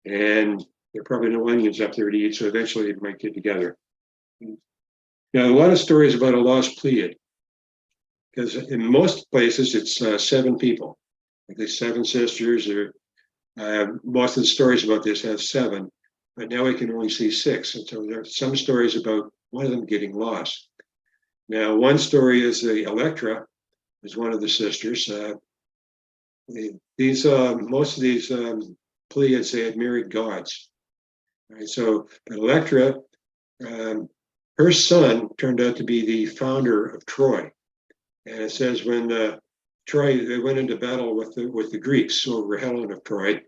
S3: And there are probably no onions up there to eat, so eventually they might get together. Now, a lot of stories about a lost Pleiad, because in most places it's 7 people, like there's 7 sisters, or most of the stories about this have 7, but now we can only see 6. And so there are some stories about one of them getting lost. Now, one story is the Electra is one of the sisters. Most of these Pleiads, they had married gods. Right? So Electra, her son turned out to be the founder of Troy. And it says when they went into battle with the Greeks over Helen of Troy,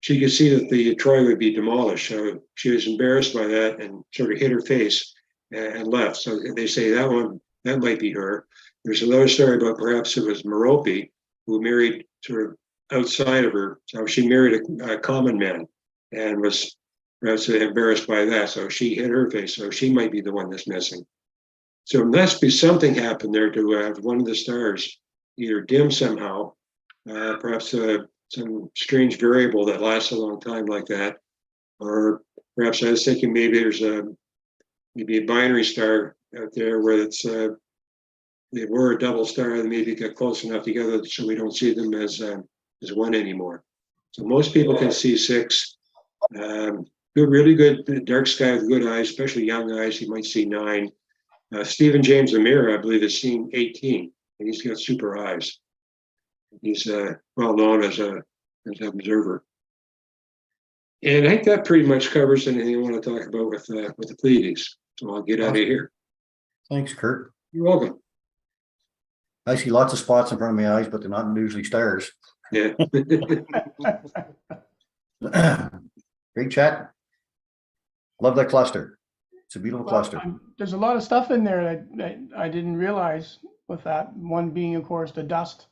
S3: she could see that the Troy would be demolished. So she was embarrassed by that and sort of hid her face and left. So they say that might be her. There's another story about perhaps it was Merope who married sort of outside of her. So she married a common man and was perhaps embarrassed by that. So she hid her face. So she might be the one that's missing. So there must be something happened there to have one of the stars either dim somehow, perhaps some strange variable that lasts a long time like that, or perhaps I was thinking maybe there's maybe a binary star out there where they were a double star and maybe got close enough together so we don't see them as one anymore. So most people can see 6. Really good dark sky with good eyes, especially young eyes. You might see 9. Stephen James Amir, I believe, has seen 18, and he's got super eyes. He's well known as an observer. And I think that pretty much covers anything I want to talk about with the Pleiades. So I'll get out of here.
S2: Thanks, Curt.
S3: You're welcome.
S2: I see lots of spots in front of my eyes, but they're not usually stars.
S3: Yeah.
S2: Great chat. Love that cluster. It's a beautiful cluster.
S1: There's a lot of stuff in there that I didn't realize with that. One being, of course, the dust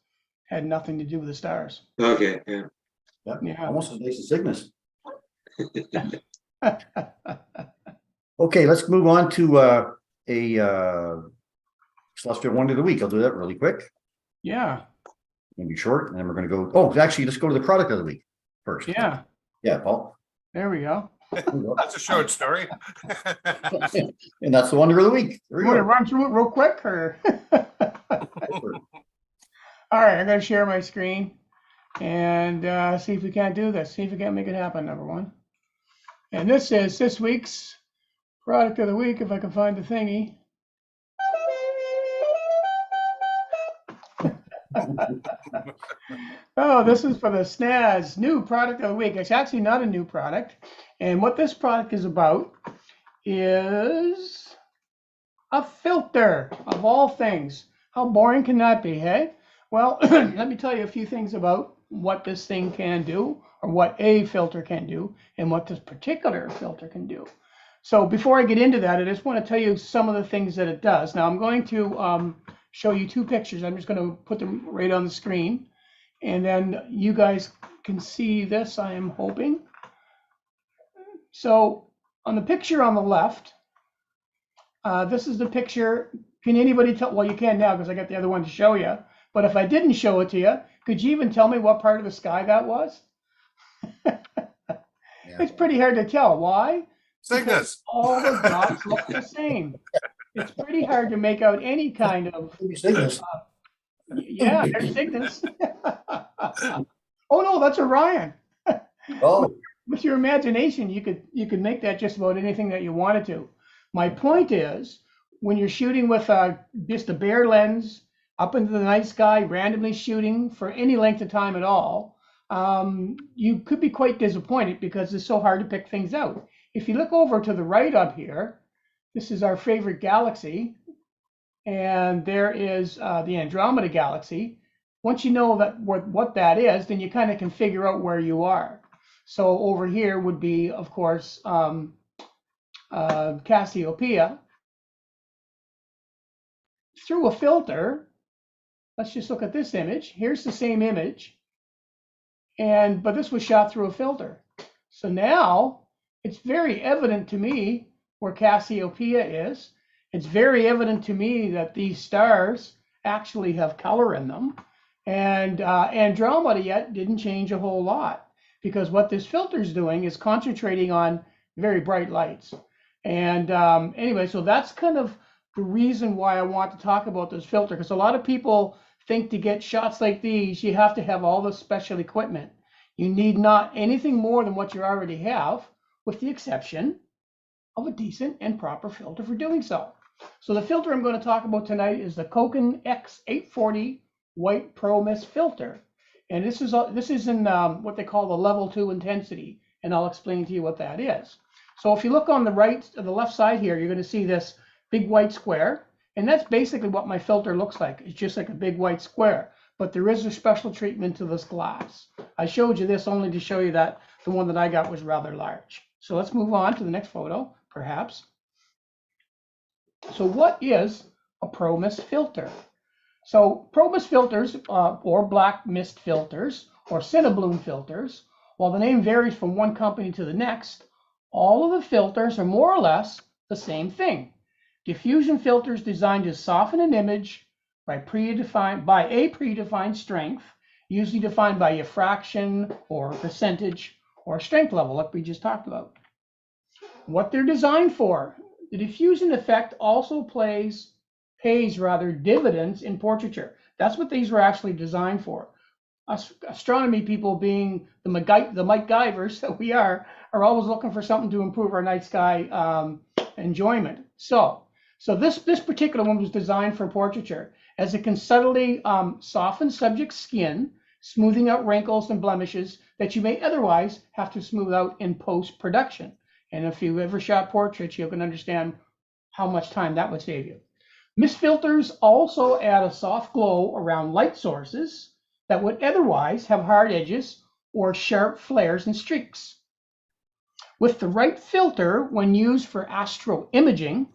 S1: had nothing to do with the stars.
S3: Okay. Yeah.
S2: Yep.
S1: Yeah.
S2: Almost as nice as Cygnus. Okay, let's move on to a celestial wonder of the week. I'll do that really quick.
S1: Yeah.
S2: Gonna be short, and then we're gonna go. Oh, actually, let's go to the product of the week first.
S1: Yeah.
S2: Yeah, Paul.
S1: There we go.
S2: There we go.
S4: That's a short story.
S2: And that's the wonder of the week. There
S1: You
S2: we
S1: want to
S2: go.
S1: run through it real quick, or? All right, I'm going to share my screen and see if we can't do this. See if we can't make it happen, number one. And this is this week's product of the week, if I can find the thingy. Oh, this is for the SNAS new product of the week. It's actually not a new product. And what this product is about is a filter, of all things. How boring can that be, hey? Well, let me tell you a few things about what this thing can do, or what a filter can do, and what this particular filter can do. So before I get into that, I just want to tell you some of the things that it does. Now I'm going to show you two pictures. I'm just going to put them right on the screen, and then you guys can see this, I am hoping. So on the picture on the left, this is the picture. Can anybody tell? Well, you can now because I got the other one to show you. But if I didn't show it to you, could you even tell me what part of the sky that was? It's pretty hard to tell. Why?
S4: Cygnus.
S1: Because all the dots look the same. It's pretty hard to make out any kind of.
S2: Cygnus.
S1: Yeah, there's Cygnus. Oh no, that's Orion.
S2: Oh,
S1: With your imagination, you could make that just about anything that you wanted to. My point is, when you're shooting with just a bare lens up into the night sky, randomly shooting for any length of time at all, you could be quite disappointed because it's so hard to pick things out. If you look over to the right up here, this is our favorite galaxy, and there is the Andromeda galaxy. Once you know that what that is, then you kind of can figure out where you are. So over here would be, of course, Cassiopeia. Through a filter, let's just look at this image. Here's the same image, but this was shot through a filter. So now it's very evident to me where Cassiopeia is. It's very evident to me that these stars actually have color in them. And Andromeda yet didn't change a whole lot, because what this filter is doing is concentrating on very bright lights. And anyway, so that's kind of the reason why I want to talk about this filter, because a lot of people think to get shots like these, you have to have all the special equipment. You need not anything more than what you already have, with the exception of a decent and proper filter for doing so. So the filter I'm going to talk about tonight is the Koken X840 White Pro Mist filter. And this is in what they call the level 2 intensity, and I'll explain to you what that is. So if you look on the left side here, you're going to see this big white square, and that's basically what my filter looks like. It's just like a big white square, but there is a special treatment to this glass. I showed you this only to show you that the one that I got was rather large. So let's move on to the next photo, perhaps. So what is a Pro Mist filter? So Pro Mist filters, or black mist filters, or Cinebloom filters, while the name varies from one company to the next, all of the filters are more or less the same thing. Diffusion filters designed to soften an image by a predefined strength, usually defined by a fraction or percentage or strength level, like we just talked about. What they're designed for. The diffusion effect also pays dividends in portraiture. That's what these were actually designed for. Us astronomy people, being the MacGyvers that we are always looking for something to improve our night sky enjoyment. So this particular one was designed for portraiture, as it can subtly soften subject's skin, smoothing out wrinkles and blemishes that you may otherwise have to smooth out in post-production. And if you've ever shot portraits, you can understand how much time that would save you. Mist filters also add a soft glow around light sources that would otherwise have hard edges or sharp flares and streaks. With the right filter, when used for astro imaging,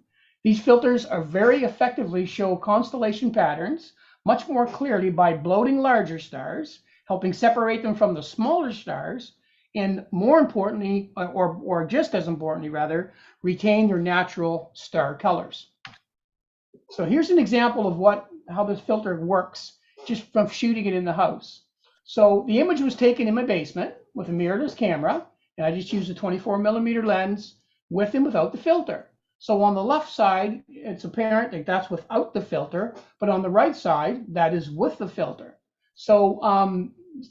S1: these filters are very effectively show constellation patterns much more clearly by bloating larger stars, helping separate them from the smaller stars, and more importantly, or just as importantly rather, retain their natural star colors. So here's an example of how this filter works just from shooting it in the house. So the image was taken in my basement with a mirrorless camera, And I just used a 24mm lens with and without the filter. So on the left side, it's apparent that that's without the filter, but on the right side, that is with the filter. So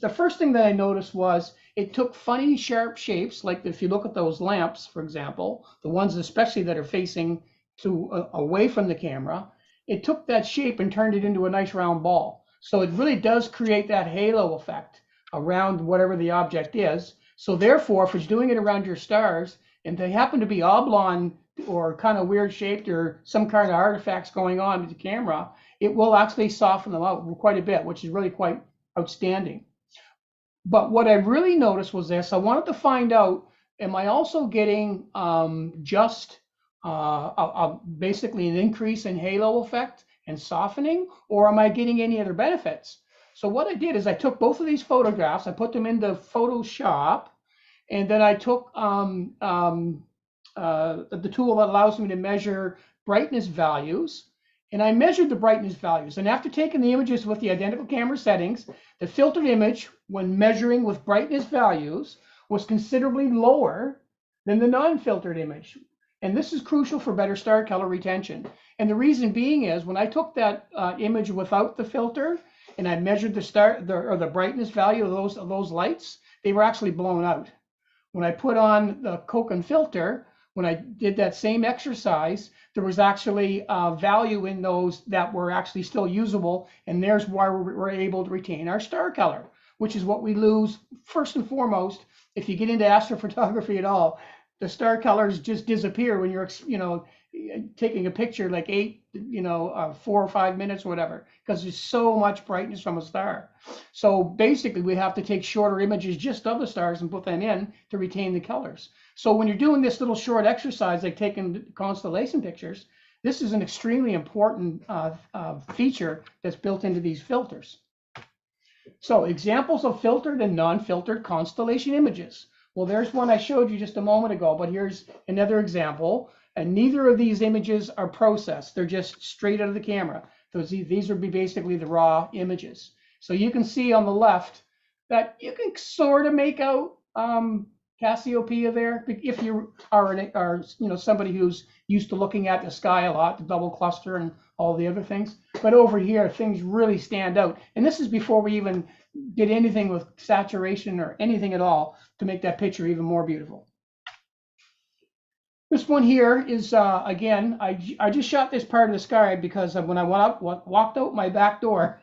S1: the first thing that I noticed was it took funny sharp shapes, like if you look at those lamps, for example, the ones especially that are facing away from the camera, it took that shape and turned it into a nice round ball. So it really does create that halo effect around whatever the object is. So therefore, if it's doing it around your stars and they happen to be oblong or kind of weird shaped or some kind of artifacts going on with the camera, it will actually soften them out quite a bit, which is really quite outstanding. But what I really noticed was this. I wanted to find out, am I also getting basically an increase in halo effect and softening, or am I getting any other benefits? So what I did is I took both of these photographs, I put them into Photoshop, and then I took the tool that allows me to measure brightness values, and I measured the brightness values. And after taking the images with the identical camera settings, the filtered image, when measuring with brightness values, was considerably lower than the non-filtered image. And this is crucial for better star color retention. And the reason being is when I took that image without the filter and I measured the brightness value of those lights, they were actually blown out. When I put on the Koken filter, when I did that same exercise, there was actually value in those that were actually still usable, and there's why we're able to retain our star color, which is what we lose first and foremost. If you get into astrophotography at all, the star colors just disappear when you're, taking a picture like 4 or 5 minutes or whatever, because there's so much brightness from a star. So basically we have to take shorter images just of the stars and put them in to retain the colors. So when you're doing this little short exercise, like taking constellation pictures, this is an extremely important feature that's built into these filters. So examples of filtered and non-filtered constellation images. Well, there's one I showed you just a moment ago, but here's another example. And neither of these images are processed. They're just straight out of the camera. These would be basically the raw images. So you can see on the left that you can sort of make out Cassiopeia there, if you are somebody who's used to looking at the sky a lot, the double cluster and all the other things. But over here, things really stand out. And this is before we even did anything with saturation or anything at all to make that picture even more beautiful. This one here is, again, I just shot this part of the sky because when I walked out my back door,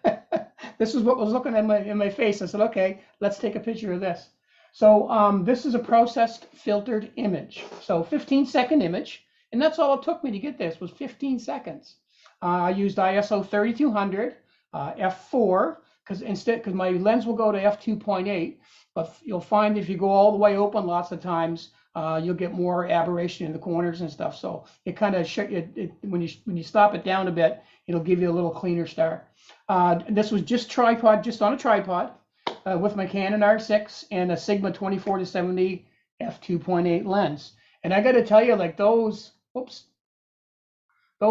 S1: this is what was looking in my face. I said, okay, let's take a picture of this. So this is a processed filtered image. So 15-second image, and that's all it took me to get this was 15 seconds. I used ISO 3200, f4, because my lens will go to f2.8, but you'll find if you go all the way open lots of times, you'll get more aberration in the corners and stuff. So it kind of when you stop it down a bit, it'll give you a little cleaner star. This was just on a tripod with my Canon R6 and a Sigma 24-70 f2.8 lens. And I got to tell you, like those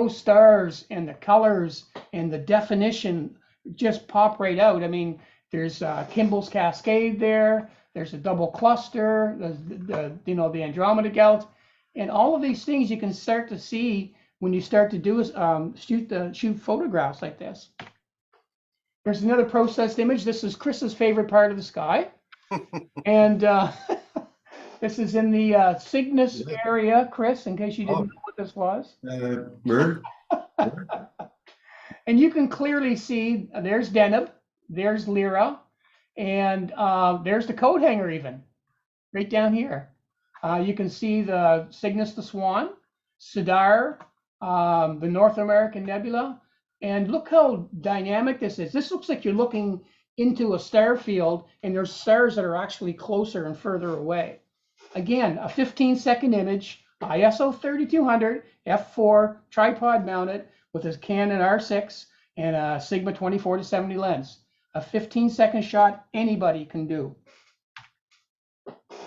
S1: stars and the colors and the definition just pop right out. I mean, there's Kimball's Cascade there. There's a double cluster, the Andromeda Gelt, and all of these things you can start to see when you start to do shoot photographs like this. There's another processed image. This is Chris's favorite part of the sky, and this is in the Cygnus area, Chris, in case you didn't know what this was. And you can clearly see there's Deneb, there's Lyra. And there's the coat hanger even, right down here. You can see the Cygnus the Swan, Sidar, the North American Nebula. And look how dynamic this is. This looks like you're looking into a star field, and there's stars that are actually closer and further away. Again, a 15-second image, ISO 3200, f4, tripod mounted with a Canon R6 and a Sigma 24-70 lens. A 15-second shot anybody can do.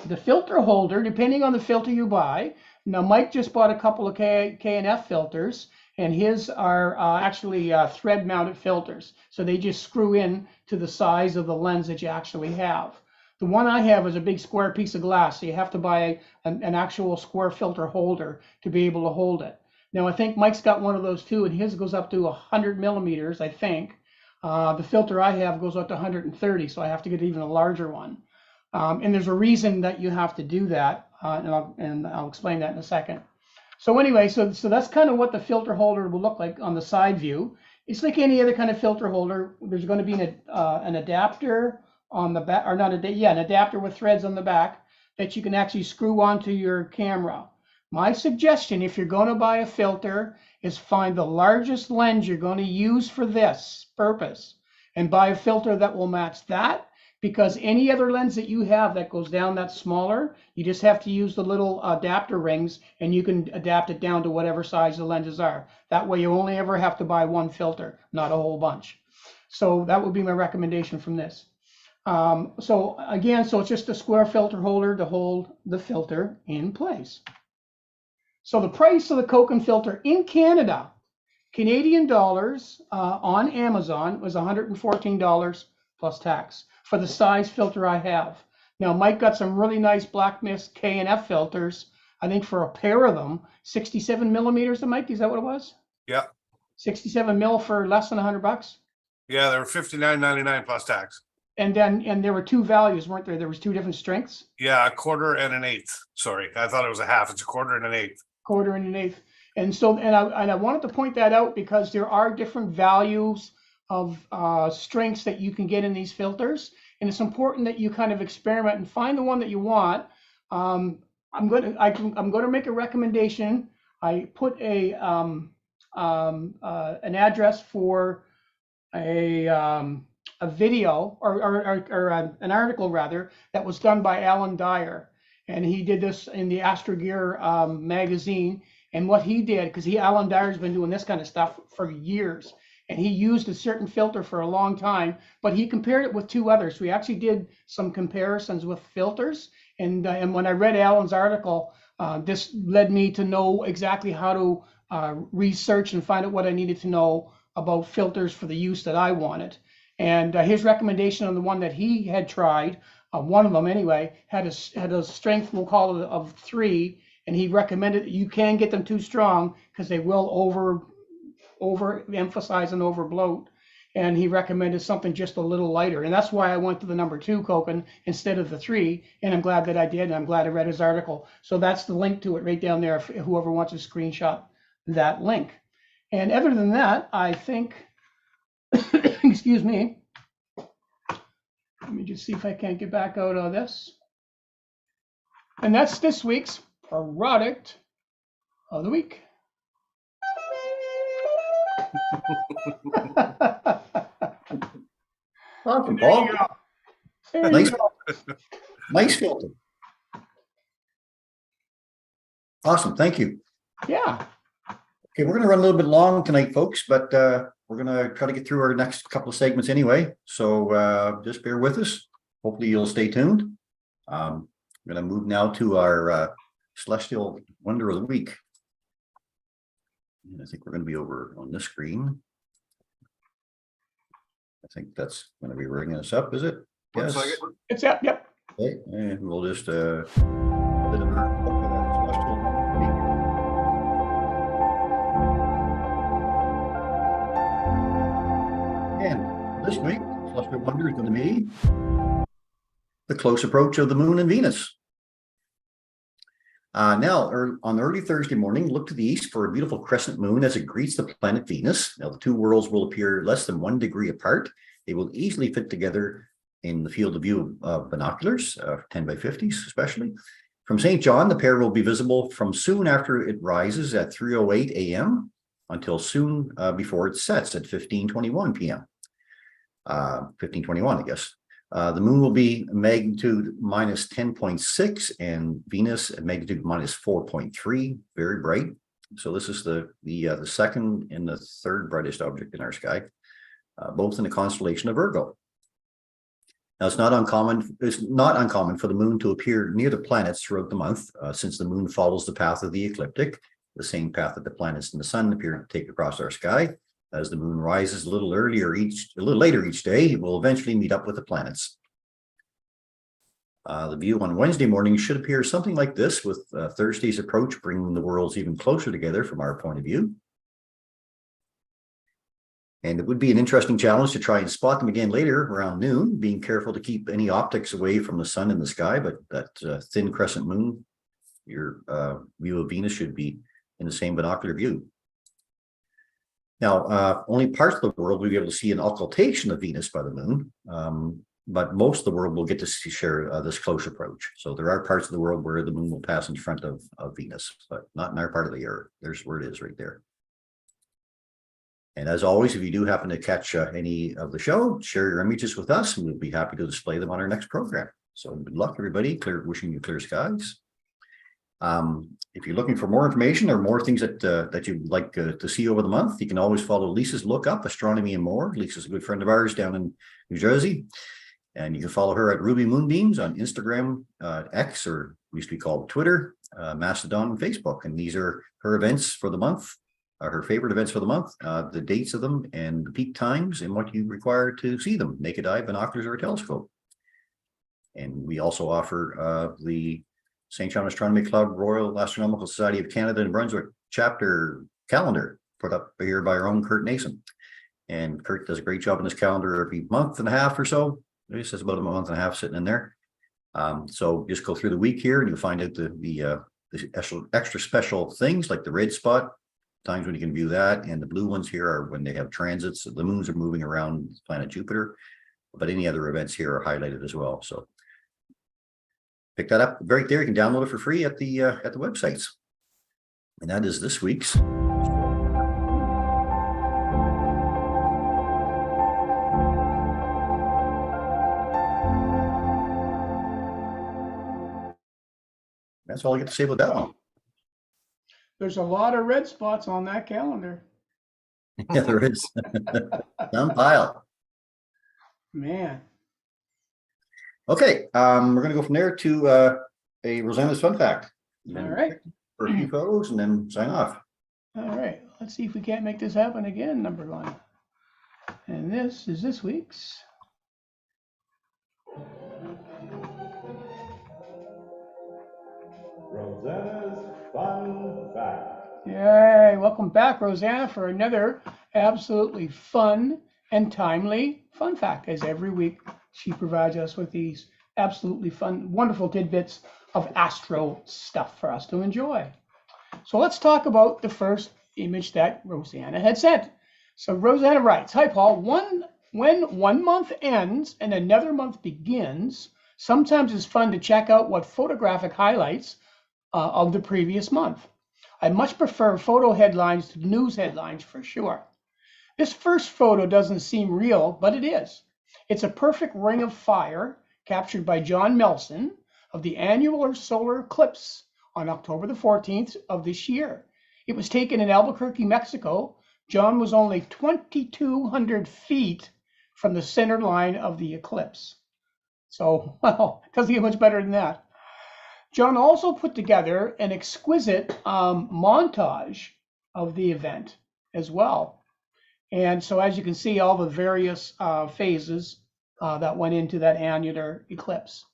S1: The filter holder, depending on the filter you buy. Now, Mike just bought a couple of K&F filters, and his are actually thread-mounted filters. So they just screw in to the size of the lens that you actually have. The one I have is a big square piece of glass, so you have to buy an actual square filter holder to be able to hold it. Now I think Mike's got one of those too, and his goes up to 100 millimeters, I think. The filter I have goes up to 130, so I have to get even a larger one. And there's a reason that you have to do that, and I'll explain that in a second. So anyway, so that's kind of what the filter holder will look like on the side view. It's like any other kind of filter holder. There's going to be an adapter on the back, or not an adapter with threads on the back that you can actually screw onto your camera. My suggestion, if you're going to buy a filter, is find the largest lens you're going to use for this purpose and buy a filter that will match that, because any other lens that you have that goes down that's smaller, you just have to use the little adapter rings and you can adapt it down to whatever size the lenses are. That way you only ever have to buy one filter, not a whole bunch. So that would be my recommendation from this. So it's just a square filter holder to hold the filter in place. So the price of the Koken filter in Canada, Canadian dollars, on Amazon was $114 plus tax for the size filter I have. Now Mike got some really nice black mist K and F filters. I think for a pair of them, 67 millimeters. Mike, is that what it was?
S4: Yeah.
S1: 67 mil for less than $100.
S4: Yeah, they were $59.99 plus tax.
S1: And there were two values, weren't there? There was two different strengths.
S4: Yeah, a quarter and an eighth. Sorry, I thought it was a half. It's a quarter and an eighth.
S1: Quarter and an eighth. And so, and I wanted to point that out because there are different values of strengths that you can get in these filters, and it's important that you kind of experiment and find the one that you want. I'm going to make a recommendation. I put an address for a video or an article rather that was done by Alan Dyer, and he did this in the Astrogear magazine. And what he did, because Alan Dyer's been doing this kind of stuff for years, and he used a certain filter for a long time, but he compared it with two others. We actually did some comparisons with filters, and when I read Alan's article, this led me to know exactly how to research and find out what I needed to know about filters for the use that I wanted. And his recommendation on the one that he had tried, one of them anyway, had a strength, we'll call it, of 3, and he recommended that you can get them too strong because they will overemphasize and overbloat. And he recommended something just a little lighter, and that's why I went to the number 2 Koken instead of the 3. And I'm glad that I did, and I'm glad I read his article. So that's the link to it right down there if whoever wants to screenshot that link. And other than that, I think, excuse me, let me just see if I can't get back out of this. And that's this week's product of the week.
S2: Awesome, Paul. Nice, nice filter. Awesome, thank you.
S1: Yeah.
S2: Okay, we're going to run a little bit long tonight, folks, but we're going to try to get through our next couple of segments anyway. So just bear with us. Hopefully you'll stay tuned. I'm going to move now to our celestial wonder of the week. And I think we're going to be over on this screen. I think that's going to be bringing us up, is it?
S4: Looks like it.
S1: It's up, yep.
S2: Okay, and we'll just bit of our look at our celestial week. And this week, celestial wonder is going to be the close approach of the moon and Venus. Now, on early Thursday morning, look to the east for a beautiful crescent moon as it greets the planet Venus. Now, the two worlds will appear less than 1 degree apart. They will easily fit together in the field of view of binoculars, 10 by 50s especially. From St. John, the pair will be visible from soon after it rises at 3:08 a.m. until soon before it sets at 15:21 p.m. 15:21, I guess. The moon will be magnitude minus 10.6 and Venus at magnitude minus 4.3, very bright. So this is the second and the third brightest object in our sky, both in the constellation of Virgo. Now it's not uncommon for the moon to appear near the planets throughout the month, since the moon follows the path of the ecliptic, the same path that the planets and the sun appear to take across our sky. As the moon rises a little later each day, it will eventually meet up with the planets. The view on Wednesday morning should appear something like this, with Thursday's approach bringing the worlds even closer together from our point of view. And it would be an interesting challenge to try and spot them again later around noon, being careful to keep any optics away from the sun in the sky, but that thin crescent moon, your view of Venus should be in the same binocular view. Now, only parts of the world will be able to see an occultation of Venus by the moon, but most of the world will get to share this close approach. So there are parts of the world where the moon will pass in front of Venus, but not in our part of the Earth. There's where it is right there. And as always, if you do happen to catch any of the show, share your images with us, and we'll be happy to display them on our next program. So good luck, everybody. Wishing you clear skies. If you're looking for more information or more things that you'd like to see over the month, you can always follow Lisa's Look Up Astronomy and More. Lisa's a good friend of ours down in New Jersey. And you can follow her at Ruby Moonbeams on Instagram, X, or used to be called Twitter, Mastodon, and Facebook. And these are her events for the month, her favorite events for the month, the dates of them, and the peak times, and what you require to see them: naked eye, binoculars, or a telescope. And we also offer the St. John Astronomy Club Royal Astronomical Society of Canada and Brunswick chapter calendar, put up here by our own Curt Nason. And Curt does a great job in this calendar every month and a half or so. This is about a month and a half sitting in there. So just go through the week here and you'll find out the extra special things like the red spot, times when you can view that, and the blue ones here are when they have transits. The moons are moving around planet Jupiter, but any other events here are highlighted as well. So pick that up right there. You can download it for free at the websites. And that is this week's. That's all I get to say about that one.
S1: There's a lot of red spots on that calendar.
S2: Yeah, there is. Some pile.
S1: Man.
S2: Okay, we're going to go from there to a Rosanna's Fun Fact.
S1: All right.
S2: For a few photos and then sign off.
S1: All right. Let's see if we can't make this happen again, number one. And this is this week's.
S5: Rosanna's Fun Fact.
S1: Yay. Welcome back, Rosanna, for another absolutely fun and timely fun fact. As every week, she provides us with these absolutely fun, wonderful tidbits of astro stuff for us to enjoy. So let's talk about the first image that Rosanna had sent. So Rosanna writes, "Hi, Paul. When one month ends and another month begins, sometimes it's fun to check out what photographic highlights of the previous month. I much prefer photo headlines to news headlines for sure. This first photo doesn't seem real, but it is. It's a perfect ring of fire captured by John Melson of the annular solar eclipse on October the 14th of this year. It was taken in Albuquerque, Mexico. John was only 2,200 feet from the center line of the eclipse." So, well, it doesn't get much better than that. John also put together an exquisite montage of the event as well. And so as you can see, all the various phases that went into that annular eclipse.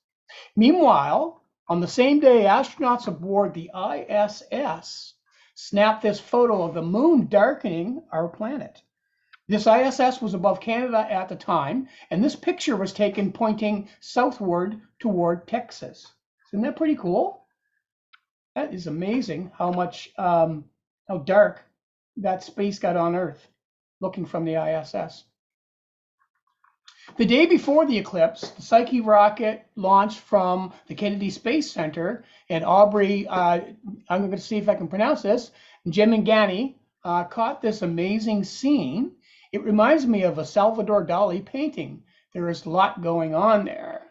S1: Meanwhile, on the same day, astronauts aboard the ISS snapped this photo of the moon darkening our planet. This ISS was above Canada at the time, and this picture was taken pointing southward toward Texas. Isn't that pretty cool? That is amazing how much, how dark that space got on Earth, looking from the ISS. The day before the eclipse, the Psyche rocket launched from the Kennedy Space Center, and Aubrey, I'm going to see if I can pronounce this, Gemingani, caught this amazing scene. It reminds me of a Salvador Dali painting. There is a lot going on there.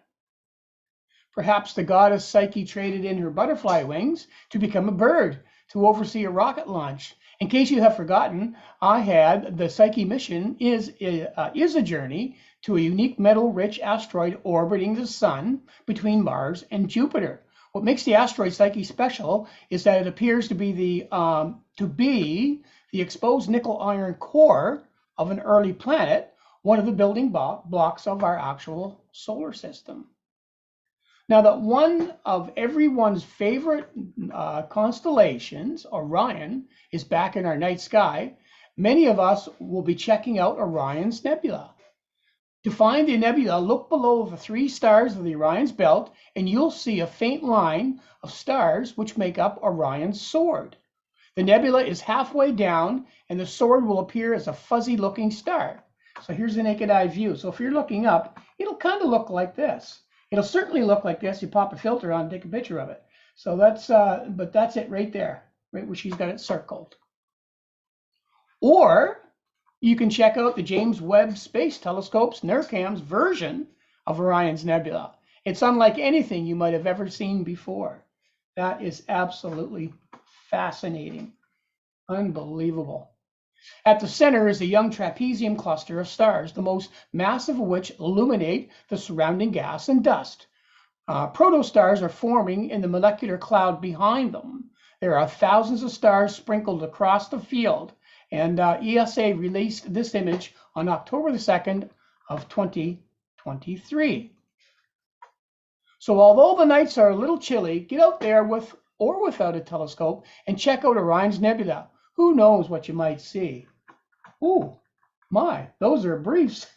S1: Perhaps the goddess Psyche traded in her butterfly wings to become a bird to oversee a rocket launch. In case you have forgotten, the Psyche mission is a journey to a unique metal-rich asteroid orbiting the sun between Mars and Jupiter. What makes the asteroid Psyche special is that it appears to be the exposed nickel-iron core of an early planet, one of the building blocks of our actual solar system. Now that one of everyone's favorite constellations, Orion, is back in our night sky, many of us will be checking out Orion's nebula. To find the nebula, look below the 3 stars of the Orion's belt, and you'll see a faint line of stars which make up Orion's sword. The nebula is halfway down, and the sword will appear as a fuzzy-looking star. So here's the naked eye view. So if you're looking up, it'll kind of look like this. It'll certainly look like this. You pop a filter on and take a picture of it. So that's, but that's it right there, right where she's got it circled. Or you can check out the James Webb Space Telescope's NIRCam's version of Orion's Nebula. It's unlike anything you might have ever seen before. That is absolutely fascinating. Unbelievable. At the center is a young trapezium cluster of stars, the most massive of which illuminate the surrounding gas and dust. Protostars are forming in the molecular cloud behind them. There are thousands of stars sprinkled across the field, and ESA released this image on October the 2nd of 2023. So although the nights are a little chilly, get out there with or without a telescope and check out Orion's Nebula. Who knows what you might see? Oh, my, those are briefs.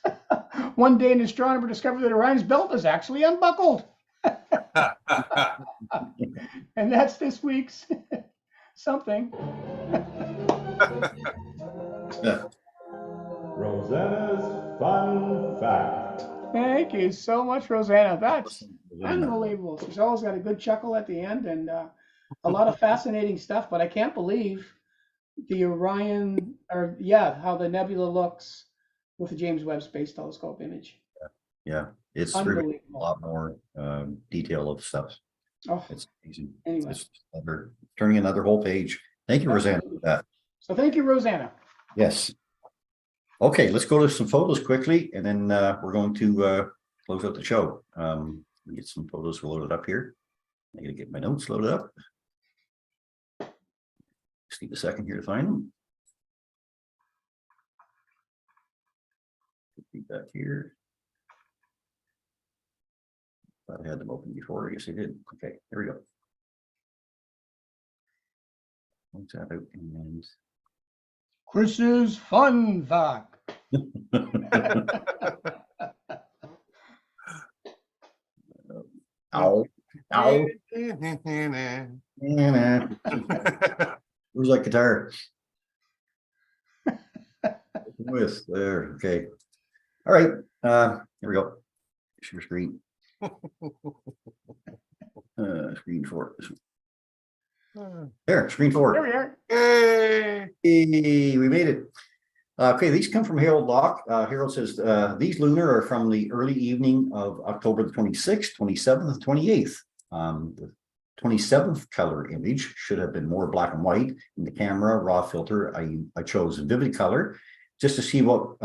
S1: One day an astronomer discovered that Orion's belt is actually unbuckled. And that's this week's something.
S5: Rosanna's Fun Fact.
S1: Thank you so much, Rosanna. That's unbelievable. She's always got a good chuckle at the end and a lot of fascinating stuff, but I can't believe the Orion, or yeah, how the nebula looks with the James Webb Space Telescope image.
S2: Yeah, it's really a lot more detail of stuff.
S1: Oh,
S2: it's amazing.
S1: Anyway.
S2: It's turning another whole page. Thank you, Rosanna, for that.
S1: So thank you, Rosanna.
S2: Yes. Okay, let's go to some photos quickly, and then we're going to close out the show. Get some photos loaded up here. I gotta get my notes loaded up. Just need a second here to find them. Back here. Thought I had them open before. I guess I did. Okay, here we go. What's that out? And
S1: Chris's Fun Fact.
S2: Ow. Ow. Where's that guitar? With there. Okay. All right. Here we go. Share screen. Screen 4. There, screen 4.
S1: There we are.
S4: Yay!
S2: Hey, we made it. Okay, these come from Harold Locke. Harold says these lunar are from the early evening of October the 26th, 27th, 28th. The 27th color image should have been more black and white. In the camera raw filter, I chose vivid color just to see what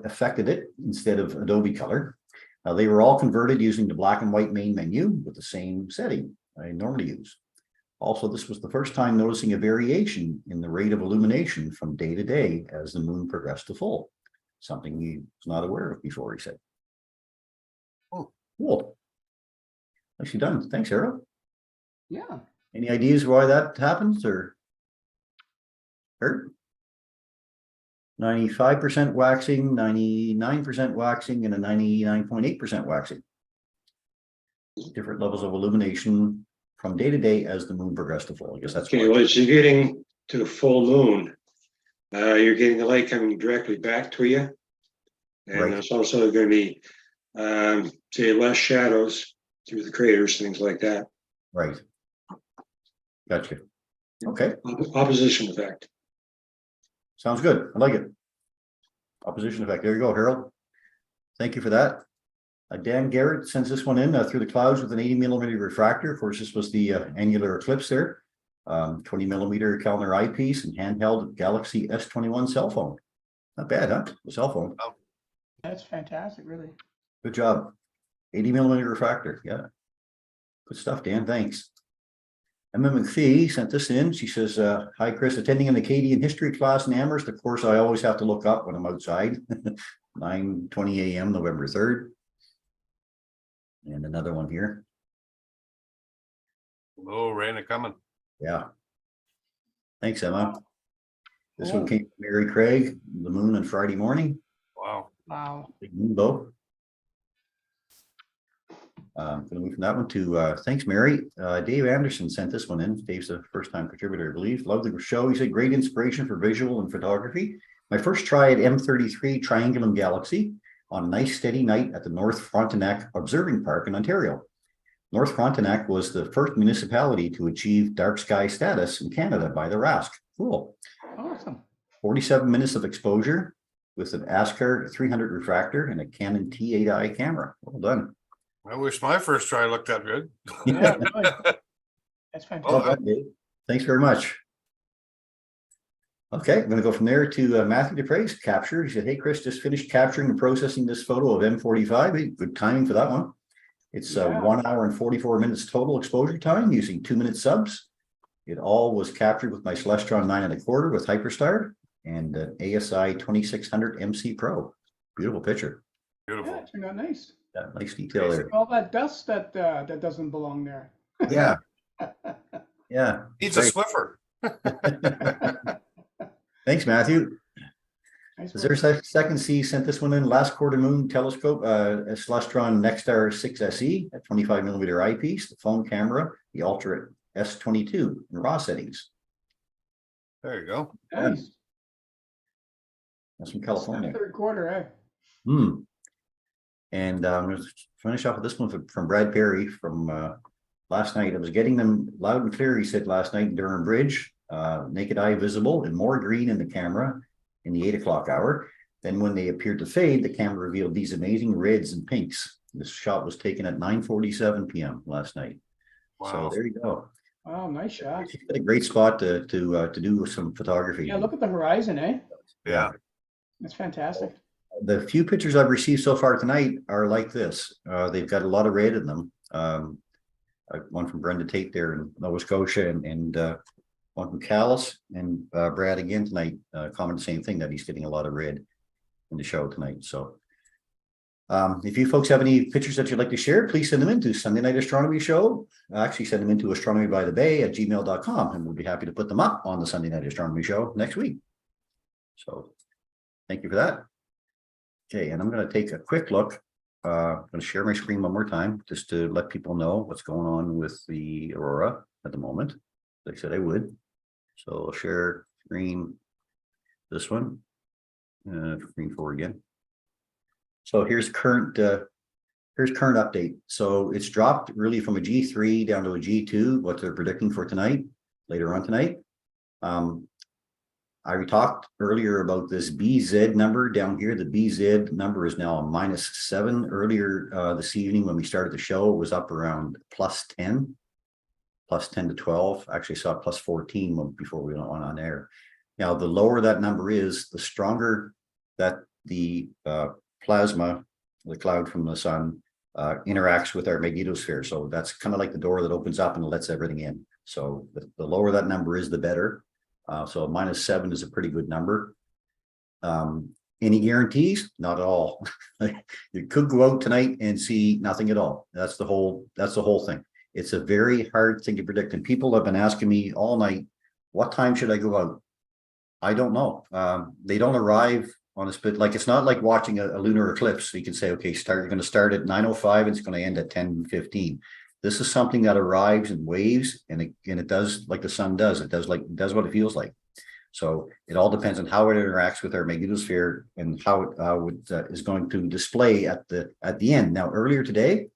S2: affected it instead of Adobe color. They were all converted using the black and white main menu with the same setting I normally use. Also, this was the first time noticing a variation in the rate of illumination from day to day as the moon progressed to full. Something he was not aware of before, he said. Oh, cool. Nicely done. Thanks, Harold.
S1: Yeah.
S2: Any ideas why that happens, or Kurt? 95% waxing, 99% waxing, and a 99.8% waxing. Different levels of illumination from day to day as the moon progressed to full. I guess that's
S3: okay. Well, as you're getting to the full moon, you're getting the light coming directly back to you, and
S2: right.
S3: There's also going to be, say, less shadows through the craters, things like that.
S2: Right. Gotcha. Okay.
S3: Opposition effect.
S2: Sounds good. I like it. Opposition effect. There you go, Harold. Thank you for that. Dan Garrett sends this one in through the clouds with an 80mm refractor. Of course, this was the annular eclipse there. 20mm Kellner eyepiece and handheld Galaxy S21 cell phone. Not bad, huh? The cell phone.
S4: Oh.
S1: That's fantastic, really.
S2: Good job. 80mm refractor. Yeah. Good stuff, Dan. Thanks. Emma McPhee sent this in. She says, hi, Chris, attending an Acadian history class in Amherst. Of course, I always have to look up when I'm outside. 9:20 a.m. November 3rd. And another one here.
S4: Oh, rain coming.
S2: Yeah. Thanks, Emma. This
S1: Cool.
S2: one came from Mary Craig, the moon on Friday morning.
S4: Wow.
S1: Wow.
S2: Big moon bow. Gonna move from that one to thanks, Mary. Dave Anderson sent this one in. Dave's a first-time contributor, I believe. Love the show. He said, great inspiration for visual and photography. My first try at M33 Triangulum Galaxy on a nice steady night at the North Frontenac Observing Park in Ontario. North Frontenac was the first municipality to achieve dark sky status in Canada by the RASC. Cool.
S1: Awesome.
S2: 47 minutes of exposure with an ASCAR 300 refractor and a Canon T8i camera. Well done.
S4: I wish my first try looked that good.
S1: Yeah, really. That's
S2: Well
S1: fantastic.
S2: done, Dave. Thanks very much. Okay, I'm going to go from there to Matthew DePray's capture. He said, hey, Chris, just finished capturing and processing this photo of M45. Hey, good timing for that one. It's
S1: Yeah.
S2: 1 hour and 44 minutes total exposure time using 2-minute subs. It all was captured with my Celestron 9¼ with Hyperstar and an ASI 2600 MC Pro. Beautiful picture.
S1: Yeah,
S4: Beautiful.
S1: it turned out nice.
S2: Yeah, nice detail there.
S1: All that dust that doesn't belong there.
S2: Yeah. Yeah.
S4: Needs a
S2: Great.
S4: Swiffer.
S2: Thanks, Matthew.
S1: Nice
S2: Is
S1: work.
S2: there a second C sent this one in last quarter moon telescope, a Celestron Nexstar 6 SE at 25mm eyepiece, the phone camera, the Ultra S22 in raw settings.
S4: There you go.
S1: Nice.
S2: That's from California.
S1: Third quarter, eh?
S2: And I'm going to finish off with this one from Brad Perry from last night. I was getting them loud and clear, he said last night in Durham Bridge, naked eye visible and more green in the camera in the 8 o'clock hour. Then when they appeared to fade, the camera revealed these amazing reds and pinks. This shot was taken at 9:47 p.m. last night.
S4: Wow.
S2: So there you go.
S1: Wow, nice shot.
S2: It's a great spot to do some photography.
S1: Yeah, look at the horizon, eh?
S4: Yeah.
S1: That's fantastic.
S2: The few pictures I've received so far tonight are like this. They've got a lot of red in them. One from Brenda Tate there in Nova Scotia and one from Callis, and Brad again tonight commented the same thing, that he's getting a lot of red in the show tonight. So if you folks have any pictures that you'd like to share, please send them into Sunday Night Astronomy Show. Actually send them into astronomybythebay@gmail.com, and we'll be happy to put them up on the Sunday Night Astronomy Show next week. So thank you for that. Okay, and I'm going to take a quick look. I'm going to share my screen one more time just to let people know what's going on with the aurora at the moment. Like I said I would. So I'll share screen, this one, screen 4 again. So here's current update. So it's dropped really from a G3 down to a G2, what they're predicting for tonight, later on tonight. I talked earlier about this BZ number down here. The BZ number is now a -7. Earlier this evening when we started the show, it was up around +10 to 12. Actually saw +14 before we went on air. Now, the lower that number is, the stronger that the plasma, the cloud from the sun, interacts with our magnetosphere. So that's kind of like the door that opens up and lets everything in. So the lower that number is, the better. So -7 is a pretty good number. Any guarantees? Not at all. You could go out tonight and see nothing at all. That's the whole thing. It's a very hard thing to predict. And people have been asking me all night, what time should I go out? I don't know. They don't arrive on a split. Like, it's not like watching a lunar eclipse. So you can say, okay, you're going to start at 9:05 and it's going to end at 10:15. This is something that arrives in waves, and it does like the sun does. It does what it feels like. So it all depends on how it interacts with our magnetosphere and how it is going to display at the end. Now, earlier today,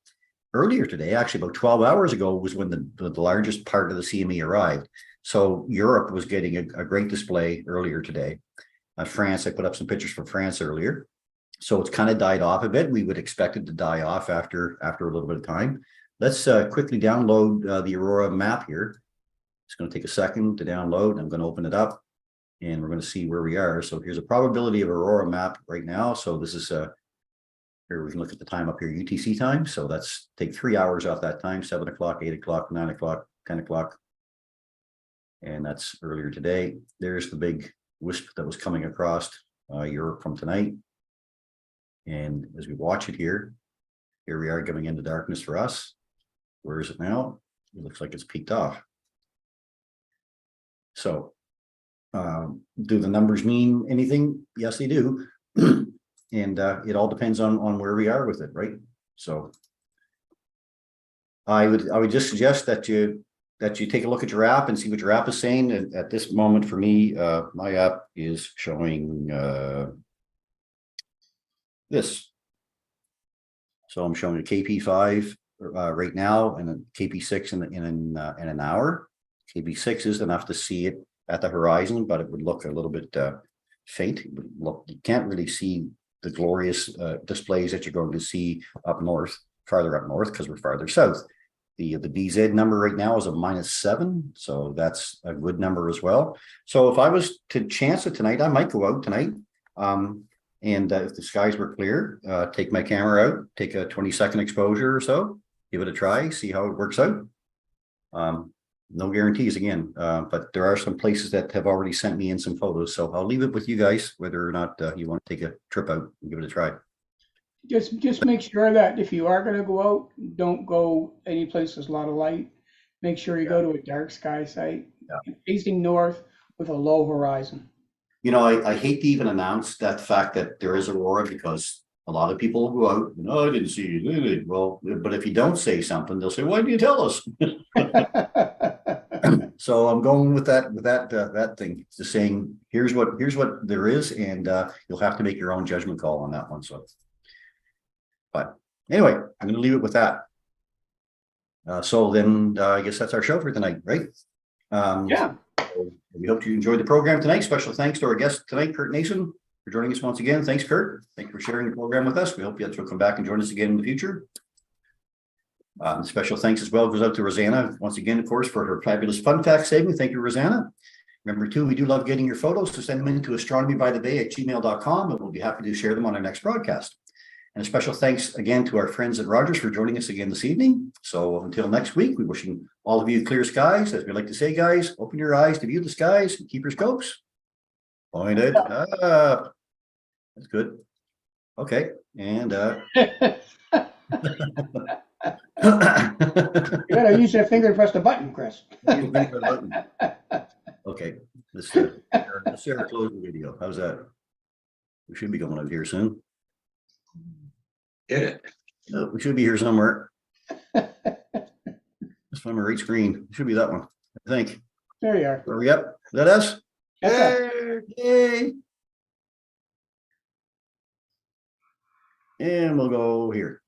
S2: actually about 12 hours ago, was when the largest part of the CME arrived. So Europe was getting a great display earlier today. France, I put up some pictures from France earlier. So it's kind of died off a bit. We would expect it to die off after a little bit of time. Let's quickly download the aurora map here. It's going to take a second to download. I'm going to open it up and we're going to see where we are. So here's a probability of aurora map right now. So this is here we can look at the time up here, UTC time. So that's take 3 hours off that time, 7 o'clock, 8 o'clock, 9 o'clock, 10 o'clock. And that's earlier today. There's the big wisp that was coming across Europe from tonight. And as we watch it here, Here we are going into darkness for us. Where is it now? It looks like it's peaked off. So do the numbers mean anything? Yes, they do. And it all depends on where we are with it, right? So I would just suggest that you take a look at your app and see what your app is saying. And at this moment for me, my app is showing this. So I'm showing a KP5 right now and a KP6 in an hour. KP6 is enough to see it at the horizon, but it would look a little bit faint. It would look, you can't really see the glorious displays that you're going to see up north, farther up north, because we're farther south. The BZ number right now is a -7, so that's a good number as well. So if I was to chance it tonight, I might go out tonight. And if the skies were clear, take my camera out, take a 20-second exposure or so, give it a try, see how it works out. No guarantees again, but there are some places that have already sent me in some photos. So I'll leave it with you guys, whether or not you want to take a trip out and give it a try.
S1: Just make sure that if you are going to go out, don't go any place there's a lot of light. Make sure you go to a dark sky site, facing north with a low horizon.
S2: You know, I hate to even announce that fact that there is aurora, because a lot of people go out, no, I didn't see it. Well, but if you don't say something, they'll say, why didn't you tell us? So I'm going with that thing, just saying, here's what there is, and you'll have to make your own judgment call on that one. So, but anyway, I'm going to leave it with that. So then I guess that's our show for tonight, right?
S1: Yeah.
S2: So we hope you enjoyed the program tonight. Special thanks to our guest tonight, Curt Nason, for joining us once again. Thanks, Curt. Thank you for sharing the program with us. We hope you'll come back and join us again in the future. Special thanks as well goes out to Rosanna once again, of course, for her fabulous fun fact segment. Thank you, Rosanna. Remember too, we do love getting your photos, so send them in to astronomybythebay@gmail.com, and we'll be happy to share them on our next broadcast. And a special thanks again to our friends at Rogers for joining us again this evening. So until next week, we're wishing all of you clear skies. As we like to say, guys, open your eyes to view the skies and keep your scopes pointed up. That's good. Okay, and
S1: You gotta use that finger to press the button, Chris.
S2: Okay, let's Sarah close the video. How's that? We should be going out here soon.
S3: Get it?
S2: No, we should be here somewhere. Let's find my right screen. It should be that one, I think.
S1: There you are.
S2: Are we up? Is that us?
S1: That's us.
S2: Yay! And we'll go here.